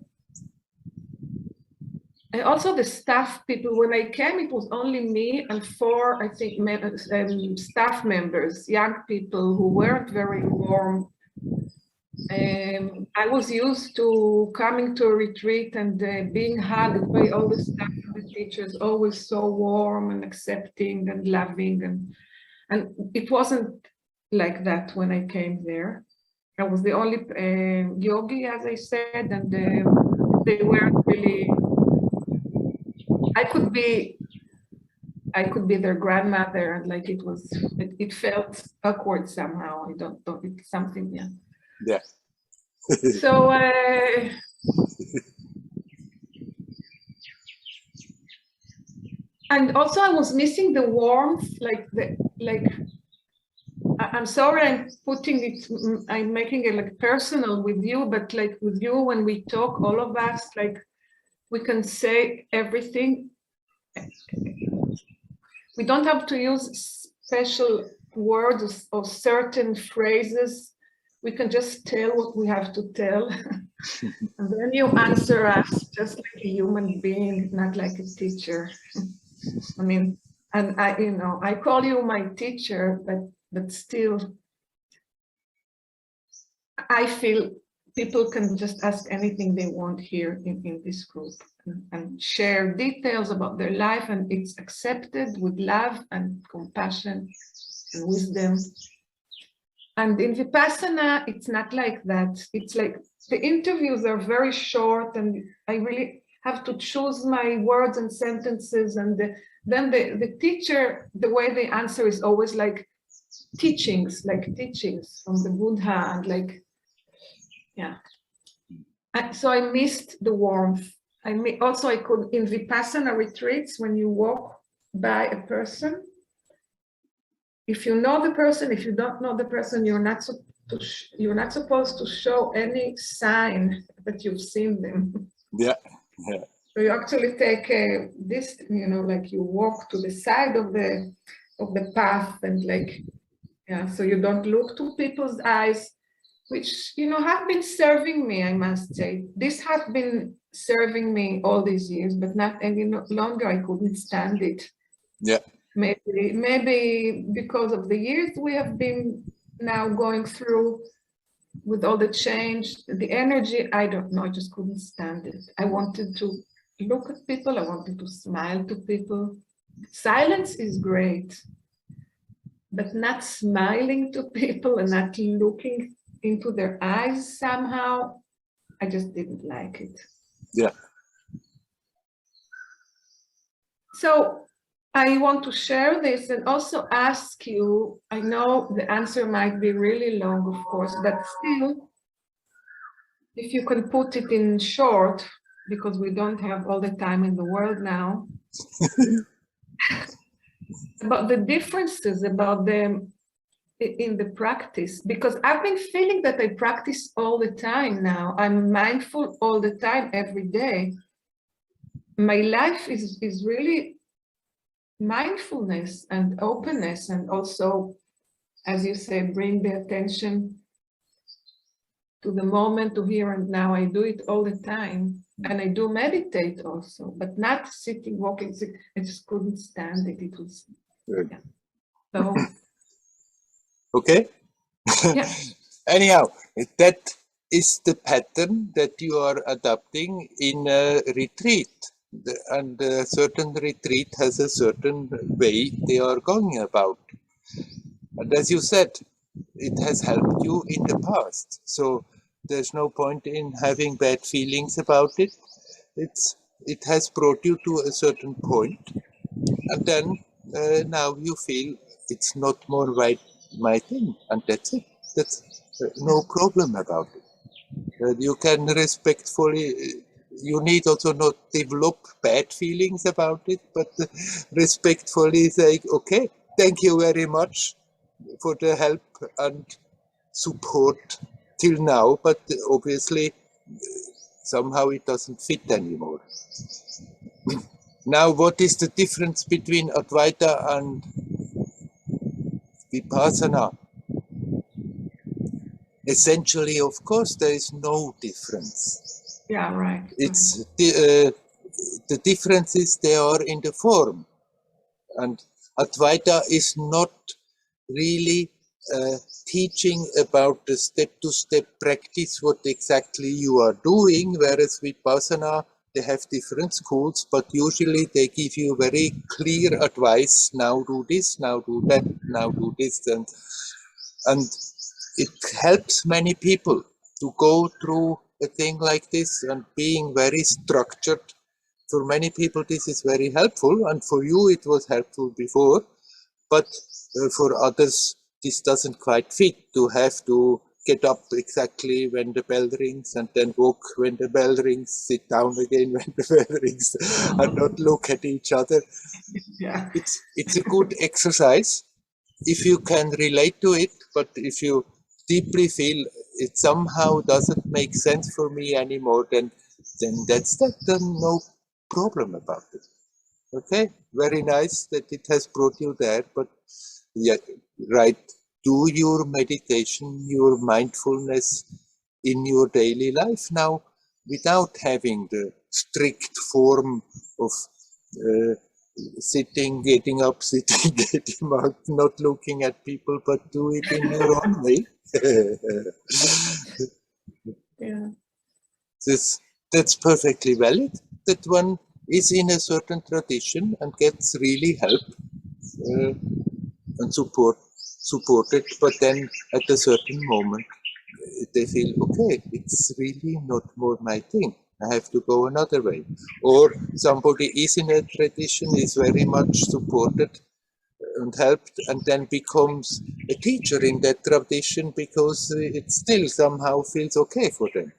And also the staff people, when I came, it was only me and 4, I think, staff members, young people who weren't very warm. I was used to coming to a retreat and being hugged by all the staff and the teachers, always so warm and accepting and loving. And it wasn't like that when I came there. I was the only yogi, as I said, and they weren't really. I could be their grandmother, and like it felt awkward somehow. I don't know, it's something, yeah. Yeah. So and also I was missing the warmth, I'm sorry, I'm making it like personal with you, but like with you, when we talk, all of us, like we can say everything. We don't have to use special words or certain phrases. We can just tell what we have to tell. And then you answer us just like a human being, not like a teacher. I mean, and I call you my teacher, but still, I feel people can just ask anything they want here in this group and share details about their life, and it's accepted with love and compassion and wisdom. And in Vipassana, it's not like that. It's like the interviews are very short, and I really have to choose my words and sentences. And then the teacher, the way they answer is always like teachings from the Buddha, and like, yeah. So I missed the warmth. I could, in Vipassana retreats, when you walk by a person, if you know the person, if you don't know the person, you're not supposed to show any sign that you've seen them. Yeah, yeah. So you actually take this, like you walk to the side of the path, and like, yeah, so you don't look to people's eyes, which have been serving me, I must say. This has been serving me all these years, but not any longer. I couldn't stand it. Yeah. Maybe because of the years we have been now going through with all the change, the energy, I don't know, I just couldn't stand it. I wanted to look at people, I wanted to smile to people. Silence is great, but not smiling to people and not looking into their eyes somehow, I just didn't like it. Yeah. So I want to share this and also ask you, I know the answer might be really long, of course, but still, if you can put it in short, because we don't have all the time in the world now, about the differences, about them in the practice, because I've been feeling that I practice all the time now. I'm mindful all the time, every day. My life is really mindfulness and openness, and also, as you say, bring the attention to the moment, to here and now. I do it all the time, and I do meditate also, but not sitting, walking. I just couldn't stand it. It was, Good. yeah. So, Okay. yeah. Anyhow, that is the pattern that you are adopting in a retreat. And a certain retreat has a certain way they are going about. And as you said, it has helped you in the past. So there's no point in having bad feelings about it. It has brought you to a certain point, and then now you feel it's not more my thing, and that's it. That's no problem about it. You can respectfully, you need also not develop bad feelings about it, but respectfully say, okay, thank you very much for the help and support till now, but obviously somehow it doesn't fit anymore. Now, what is the difference between Advaita and Vipassana? Essentially, of course, there is no difference. Yeah, right. It's the difference is they are in the form, and Advaita is not really teaching about the step-to-step practice, what exactly you are doing, whereas Vipassana, they have different schools, but usually they give you very clear advice. Now do this, now do that, now do this, and it helps many people to go through a thing like this, and being very structured. For many people, this is very helpful, and for you, it was helpful before, but for others, this doesn't quite fit to have to get up exactly when the bell rings and then walk when the bell rings, sit down again when the bell rings, and not look at each other. Yeah. It's a good exercise if you can relate to it, but if you deeply feel it somehow doesn't make sense for me anymore, then that's that. Then no problem about it. Okay, very nice that it has brought you there, but yeah, right. Do your meditation, your mindfulness in your daily life now, without having the strict form of sitting, getting up, sitting, getting out, not looking at people, but do it in your own way. Yeah. That's perfectly valid. That one is in a certain tradition and gets really help and supported, but then at a certain moment they feel, okay, it's really not more my thing. I have to go another way. Or somebody is in a tradition, is very much supported and helped, and then becomes a teacher in that tradition because it still somehow feels okay for them.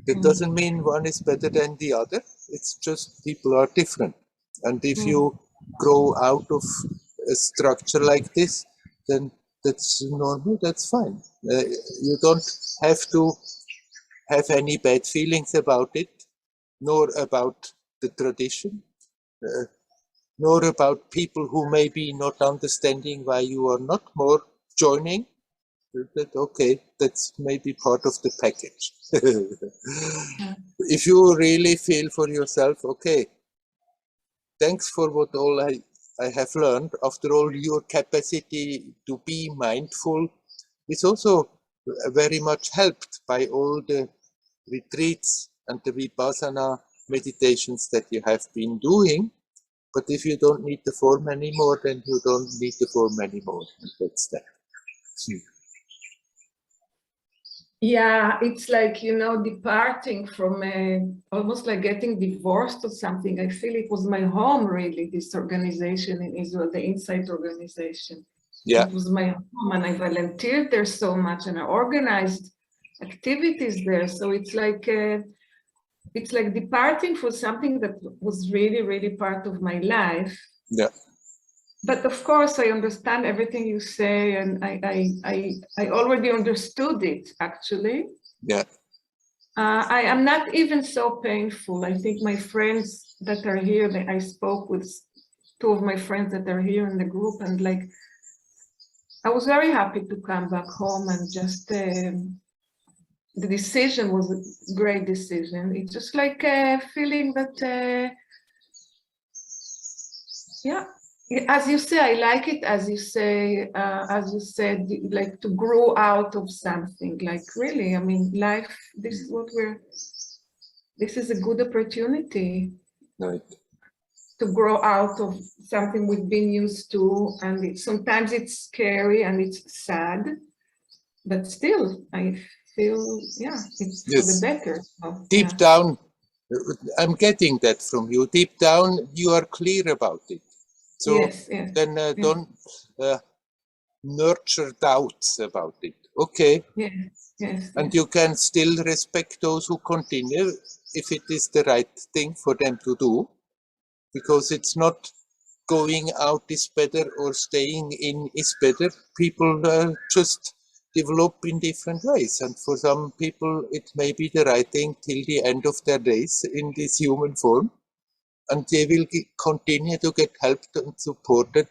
That doesn't mean one is better than the other. It's just people are different. And if you grow out of a structure like this, then that's normal, that's fine. You don't have to have any bad feelings about it, nor about the tradition, nor about people who may be not understanding why you are not more joining. That okay, that's maybe part of the package. If you really feel for yourself, okay, thanks for what all I have learned. After all, your capacity to be mindful is also very much helped by all the retreats and the Vipassana meditations that you have been doing. But if you don't need the form anymore, then you don't need the form anymore. And that's that. Yeah, it's like, departing from almost like getting divorced or something. I feel it was my home, really, this organization in Israel, the Insight organization. Yeah. It was my home, and I volunteered there so much, and I organized activities there. So it's like departing from something that was really, really part of my life. Yeah. But of course, I understand everything you say, and I already understood it, actually. Yeah. I am not even so painful. I think my friends that are here that I spoke with two of my friends that are here in the group, and like I was very happy to come back home, and just the decision was a great decision. It's just like a feeling that yeah, as you say, I like it, as you say, as you said, like to grow out of something. Like really, I mean, life, this is what this is a good opportunity. Right. To grow out of something we've been used to, and sometimes it's scary and it's sad, but still I feel, yeah, it's for the better. So, deep down, I'm getting that from you. Deep down, you are clear about it. So yes, yes, then don't nurture doubts about it. Okay. yes, yes, And you can still respect those who continue if it is the right thing for them to do, because it's not going out is better or staying in is better. People just develop in different ways, and for some people it may be the right thing till the end of their days in this human form, and they will continue to get helped and supported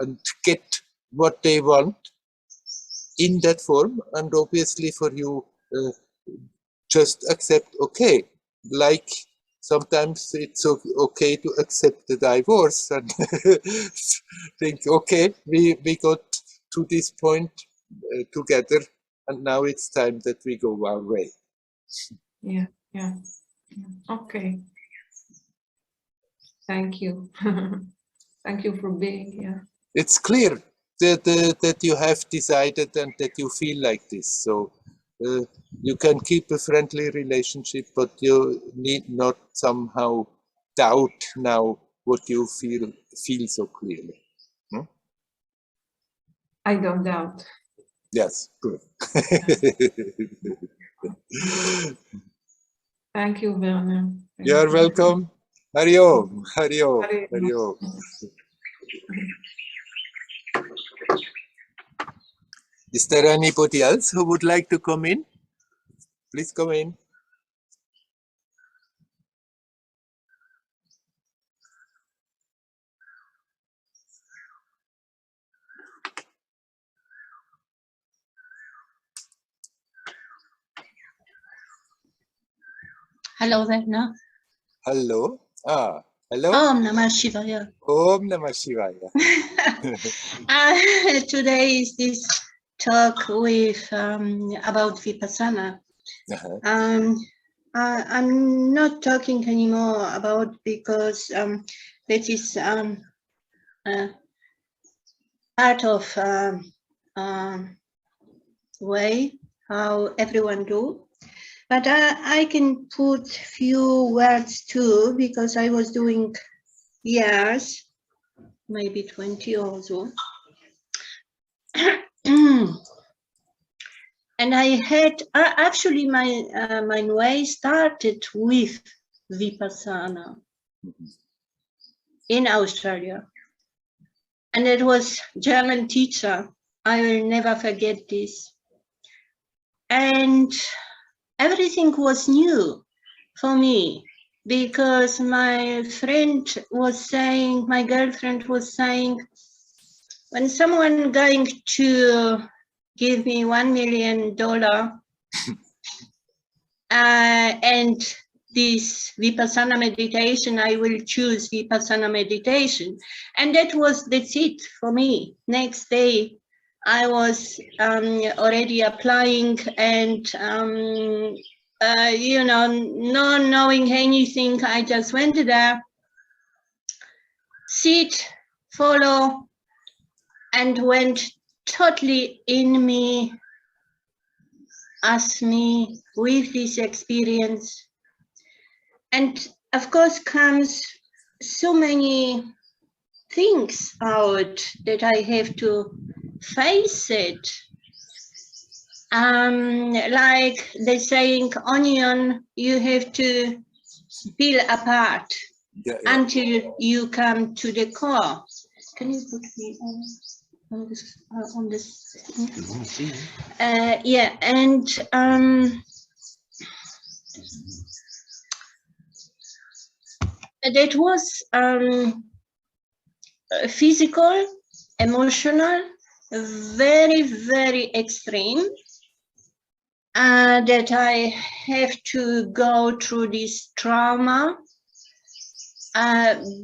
and get what they want in that form. And obviously for you, just accept, okay, like sometimes it's okay to accept the divorce and think, okay, we got to this point together, and now it's time that we go our way. yeah, yeah. Okay. Thank you. Thank you for being here. It's clear that you have decided and that you feel like this. So you can keep a friendly relationship, but you need not somehow doubt now what you feel so clearly. I don't doubt. Yes, good. Thank you, Werner. You're welcome. Hari Om. Hari Om. Hari Hari Om. Is there anybody else who would like to come in? Please come in. Hello, Werner. Hello. Hello. Om Namah Shivaya. Om Namah Shivaya. Today is this talk with about Vipassana. I'm not talking anymore about, because that is part of way how everyone do. But I can put few words too, because I was doing years, maybe 20 or so. And I had, actually my way started with Vipassana in Australia. And it was German teacher. I will never forget this. And everything was new for me, because my friend was saying, my girlfriend was saying, when someone going to give me $1 million and this Vipassana meditation, I will choose Vipassana meditation. And that's it for me. Next day, I was already applying, and you know, not knowing anything, I just went there, sit, follow, and went totally in me, as me, with this experience. And of course comes so many things out that I have to face it. Like the saying, onion, you have to peel apart until you come to the core. Can you put me on this thing? Yeah, and that was physical, emotional, very, very extreme, that I have to go through this trauma,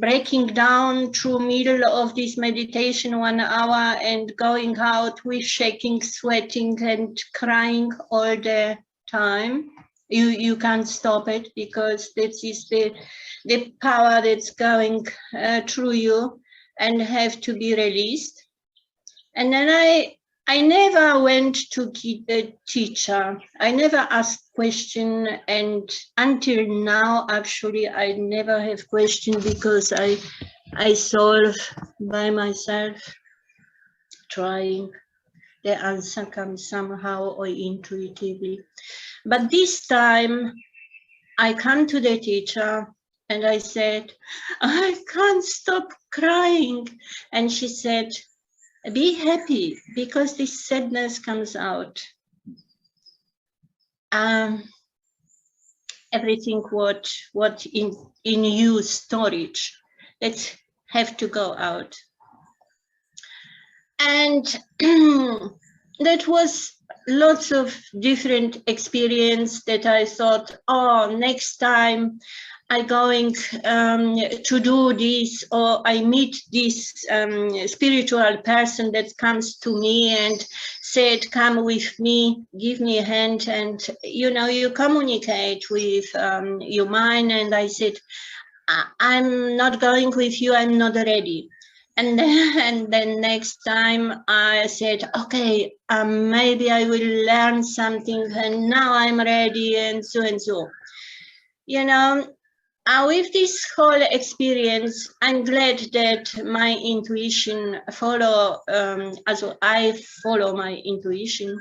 breaking down through middle of this meditation 1 hour and going out with shaking, sweating and crying all the time. You can't stop it because this is the power that's going through you and have to be released. And then I never went to the teacher. I never asked question, and until now, actually, I never have question because I solve by myself, trying. The answer comes somehow or intuitively. But this time, I come to the teacher and I said, I can't stop crying. And she said, be happy because this sadness comes out. Everything what in you storage, that have to go out. And that was lots of different experience that I thought, oh, next time I'm going to do this, or I meet this spiritual person that comes to me and said, come with me, give me a hand, and you communicate with your mind. And I said, I'm not going with you, I'm not ready. And then next time I said, okay, maybe I will learn something, and now I'm ready, and so and so. With this whole experience, I'm glad that my intuition follow, also I follow my intuition.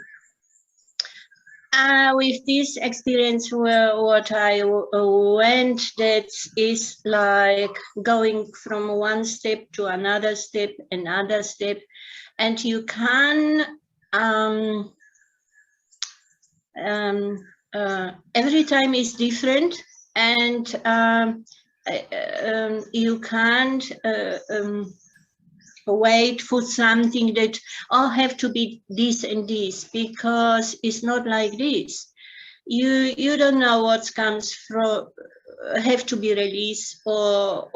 With this experience, what I went, that is like going from one step to another step, and you can every time is different, and you can't wait for something that have to be this and this, because it's not like this. You don't know what comes from, have to be released, or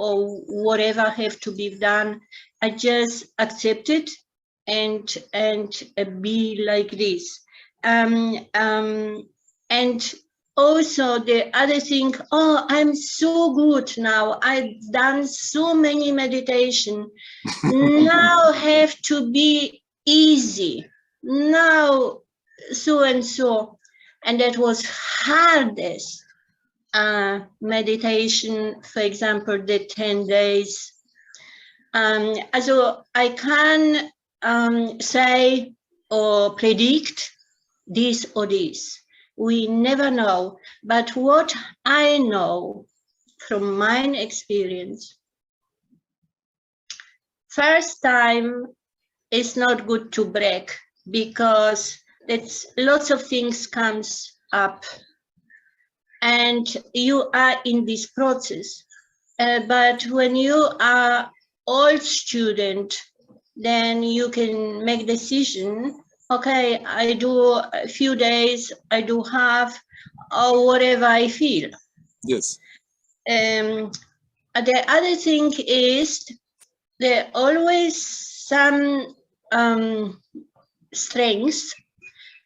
whatever have to be done. I just accept it and be like this. And also the other thing, I'm so good now, I've done so many meditation, now have to be easy, now so and so. And that was hardest meditation, for example, the 10 days. So I can say or predict this or this. We never know. But what I know from my experience, first time is not good to break, because it's lots of things comes up and you are in this process. But when you are old student, then you can make decision. Okay, I do a few days, I do half, or whatever I feel. Yes. The other thing is there always some strengths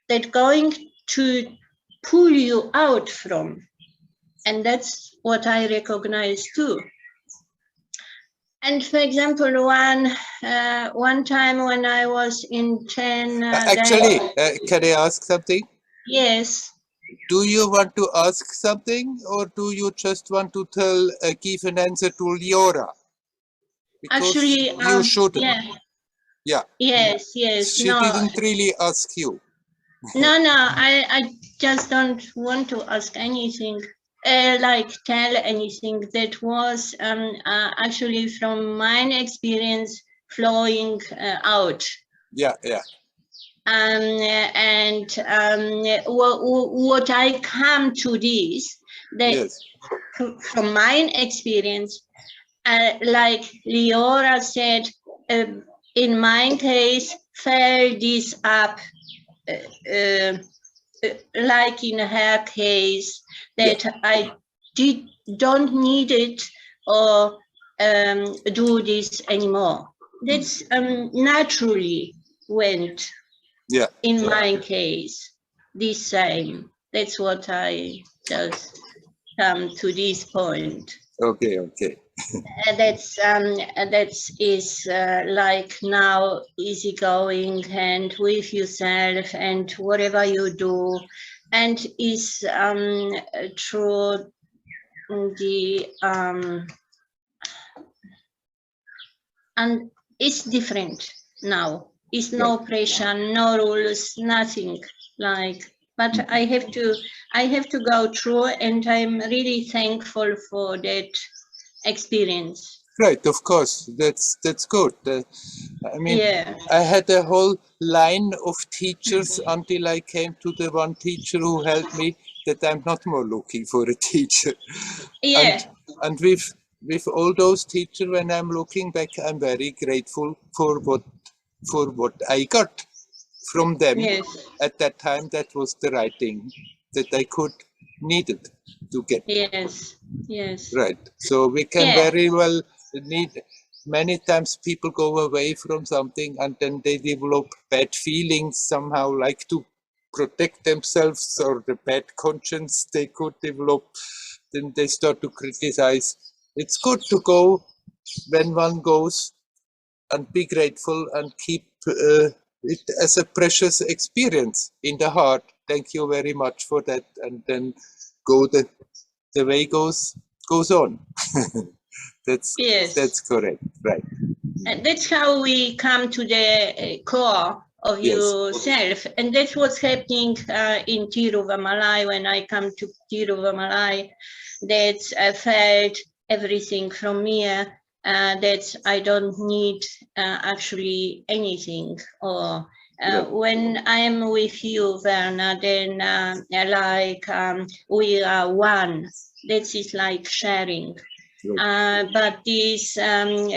that going to pull you out from, and that's what I recognize too. And for example, one time when I was in 10 actually, can I ask something? Yes. Do you want to ask something, or do you just want to tell, give an answer to Liora? Because actually, you shouldn't. Yeah. Yeah. Yes. She didn't really ask you. No, I just don't want to ask anything. Like tell anything. That was actually from my experience flowing out. Yeah. And what I come to this, that yes. from my experience, like Leora said, in my case, fell this up like in her case, that I don't need it or do this anymore. That's naturally went in my case, the same. That's what I just come to this point. Okay. That is like now easygoing and with yourself and whatever you do, and is through the and it's different now. It's no pressure, no rules, nothing like. But I have to go through, and I'm really thankful for that experience. Right, of course, that's good. I mean, I had a whole line of teachers until I came to the one teacher who helped me that I'm not more looking for a teacher. And with all those teachers, when I'm looking back, I'm very grateful for what I got from them at that time. That was the right thing that I needed to get. Yes. Right. So we can very well need, many times people go away from something and then they develop bad feelings somehow, like to protect themselves, or the bad conscience they could develop. Then they start to criticize. It's good to go when one goes and be grateful and keep it as a precious experience in the heart. Thank you very much for that. And then go the way goes on. That's correct, right? And that's how we come to the core of yourself, and that's what's happening in Tiruvannamalai. When I come to Tiruvannamalai, that I felt everything from here, that I don't need actually anything. Or when I am with you, Werner, then we are one. That is like sharing. But this sense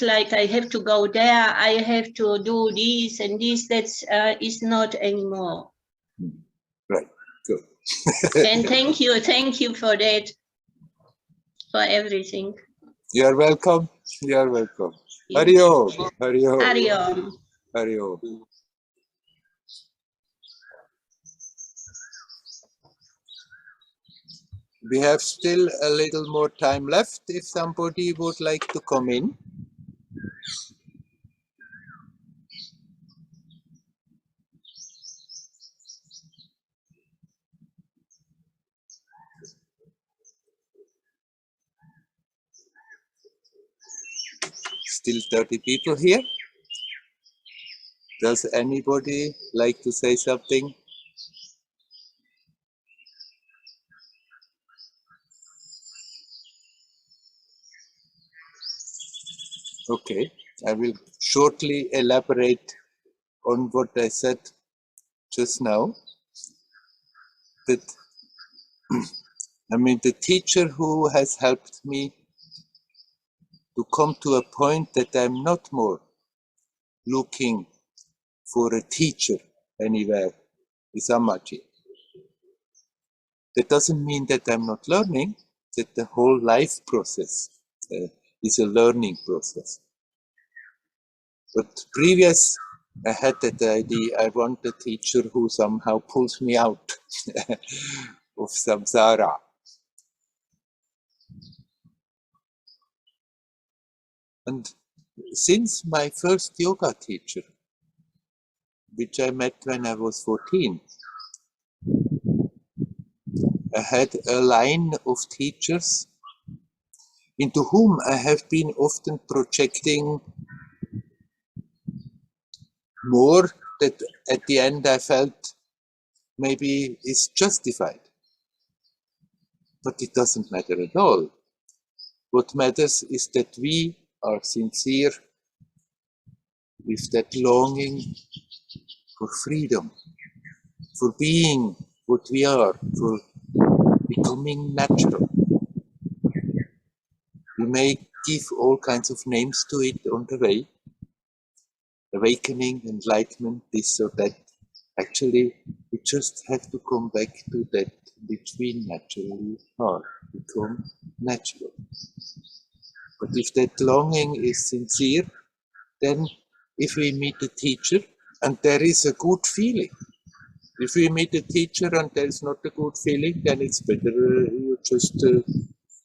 like I have to go there, I have to do this and this, that is not anymore. Right, good. And thank you for that, for everything. You're welcome. You're welcome. Hari Om. Hari Om. Hari Om. Hari Om. We have still a little more time left if somebody would like to come in. Still 30 people here. Does anybody like to say something? Okay, I will shortly elaborate on what I said just now. That I mean, the teacher who has helped me to come to a point that I'm not more looking for a teacher anywhere is Amaji. That doesn't mean that I'm not learning, that the whole life process is a learning process. But previous, I had that idea, I want a teacher who somehow pulls me out of samsara. And since my first yoga teacher, which I met when I was 14, I had a line of teachers into whom I have been often projecting more that at the end I felt maybe is justified. But it doesn't matter at all. What matters is that we are sincere with that longing for freedom, for being what we are, for becoming natural. We may give all kinds of names to it on the way. Awakening, enlightenment, this or that. Actually, we just have to come back to that which we naturally are, become natural. But if that longing is sincere, then if we meet a teacher and there is a good feeling, if we meet a teacher and there is not a good feeling, then it's better you just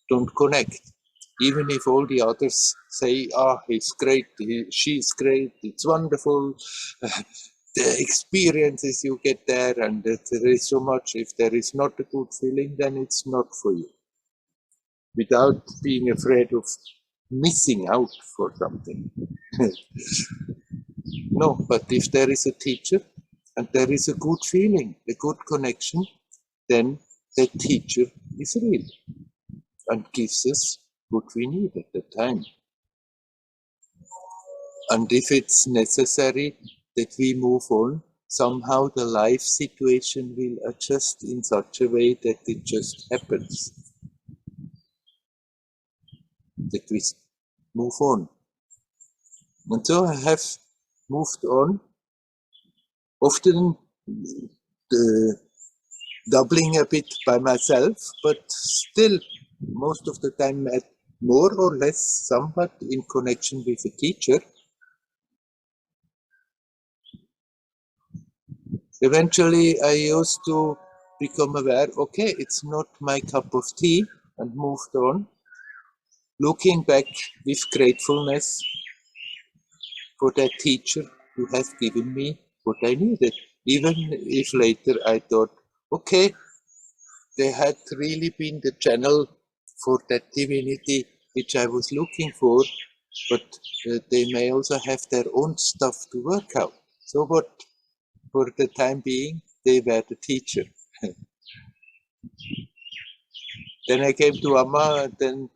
don't connect. Even if all the others say, he's great, she's great, it's wonderful, the experiences you get there, and there is so much. If there is not a good feeling, then it's not for you. Without being afraid of missing out for something. No, but if there is a teacher and there is a good feeling, a good connection, then that teacher is real and gives us what we need at the time. And if it's necessary that we move on, somehow the life situation will adjust in such a way that it just happens. That we move on. And so I have moved on, often doubling a bit by myself, but still most of the time more or less somewhat in connection with a teacher. Eventually I used to become aware, okay, it's not my cup of tea, and moved on, looking back with gratefulness for that teacher who has given me what I needed. Even if later I thought, okay, they had really been the channel for that divinity which I was looking for, but they may also have their own stuff to work out. So what, for the time being, they were the teacher. Then I came to Amma, and then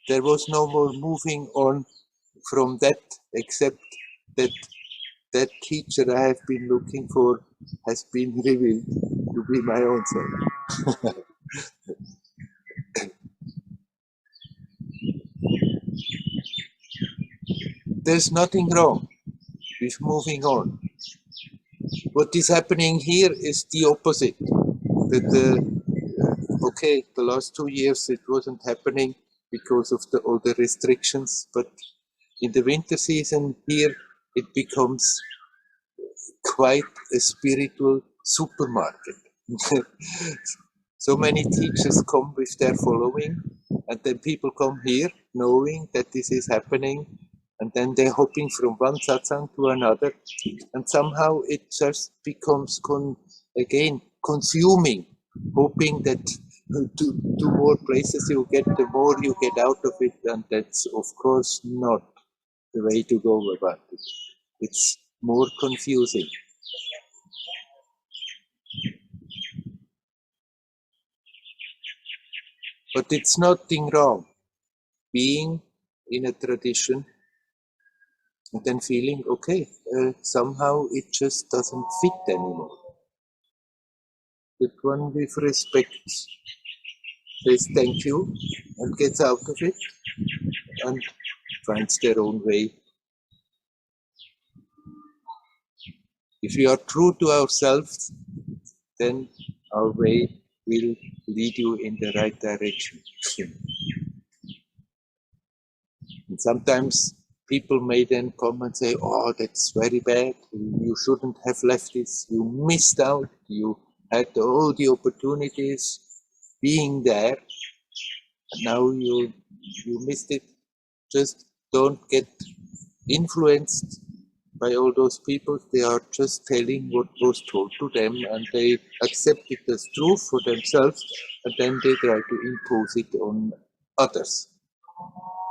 there was no more moving on from that, except that that teacher I have been looking for has been revealed to be my own self. There's nothing wrong with moving on. What is happening here is the opposite. Okay, the last 2 years it wasn't happening because of all the restrictions, but in the winter season here it becomes quite a spiritual supermarket. So many teachers come with their following, and then people come here knowing that this is happening, and then they're hopping from one satsang to another, and somehow it just becomes again consuming, hoping that the more places you get, the more you get out of it, and that's of course not the way to go about it. It's more confusing. But it's nothing wrong being in a tradition and then feeling, okay, somehow it just doesn't fit anymore. That one with respect says thank you and gets out of it and finds their own way. If we are true to ourselves, then our way will lead you in the right direction. And sometimes people may then come and say, oh, that's very bad, you shouldn't have left this, you missed out, you had all the opportunities being there, and now you missed it. Just don't get influenced by all those people. They are just telling what was told to them, and they accept it as true for themselves, and then they try to impose it on others.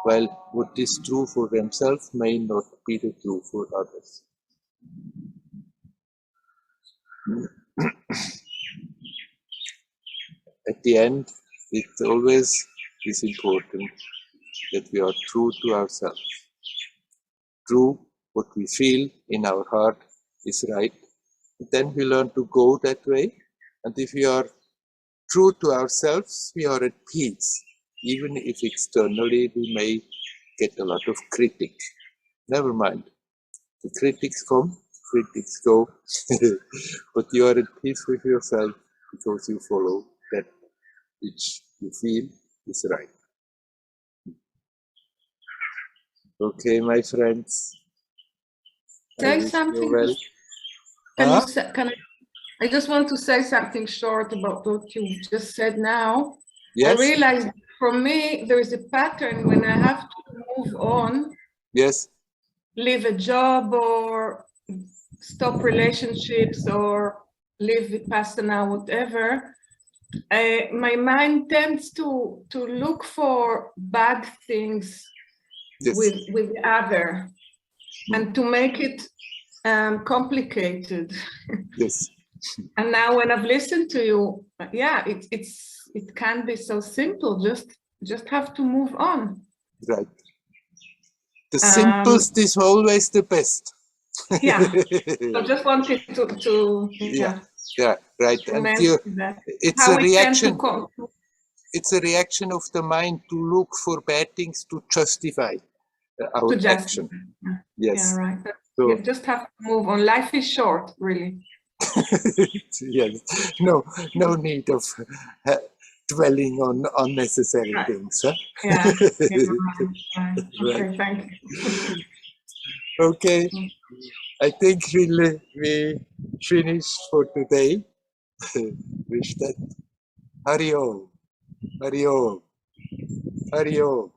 While what is true for themselves may not be the true for others. At the end, it always is important that we are true to ourselves. True, what we feel in our heart is right. And then we learn to go that way. And if we are true to ourselves, we are at peace. even if externally we may get a lot of critic. Never mind. The critics come, critics go, but you are at peace with yourself because you follow that which you feel is right. Okay, my friends. Say wish you something. well. Can you Huh? say, I just want to say something short about what you just said now. Yes, I realized for me, there is a pattern when I have to move on, yes, leave a job or stop relationships or leave Vipassana, whatever. My mind tends to look for bad things yes, with the other and to make it complicated. yes, And now when I've listened to you, yeah, it can be so simple. Just have to move on. right. The simplest is always the best. Yeah. So just wanted to Yeah, yeah, right. to And mention that it's how a we tend to reaction. It's a reaction of the mind to look for bad things to justify our just action. yeah, Yes. right. So You just have to move on. Life is short, really. yes, no need of dwelling on unnecessary Right. things. Huh? Yeah. Right. Okay, Right. thank you. Okay, I think we finished for today. With that, Hari Om, Hari Om, Hari Om.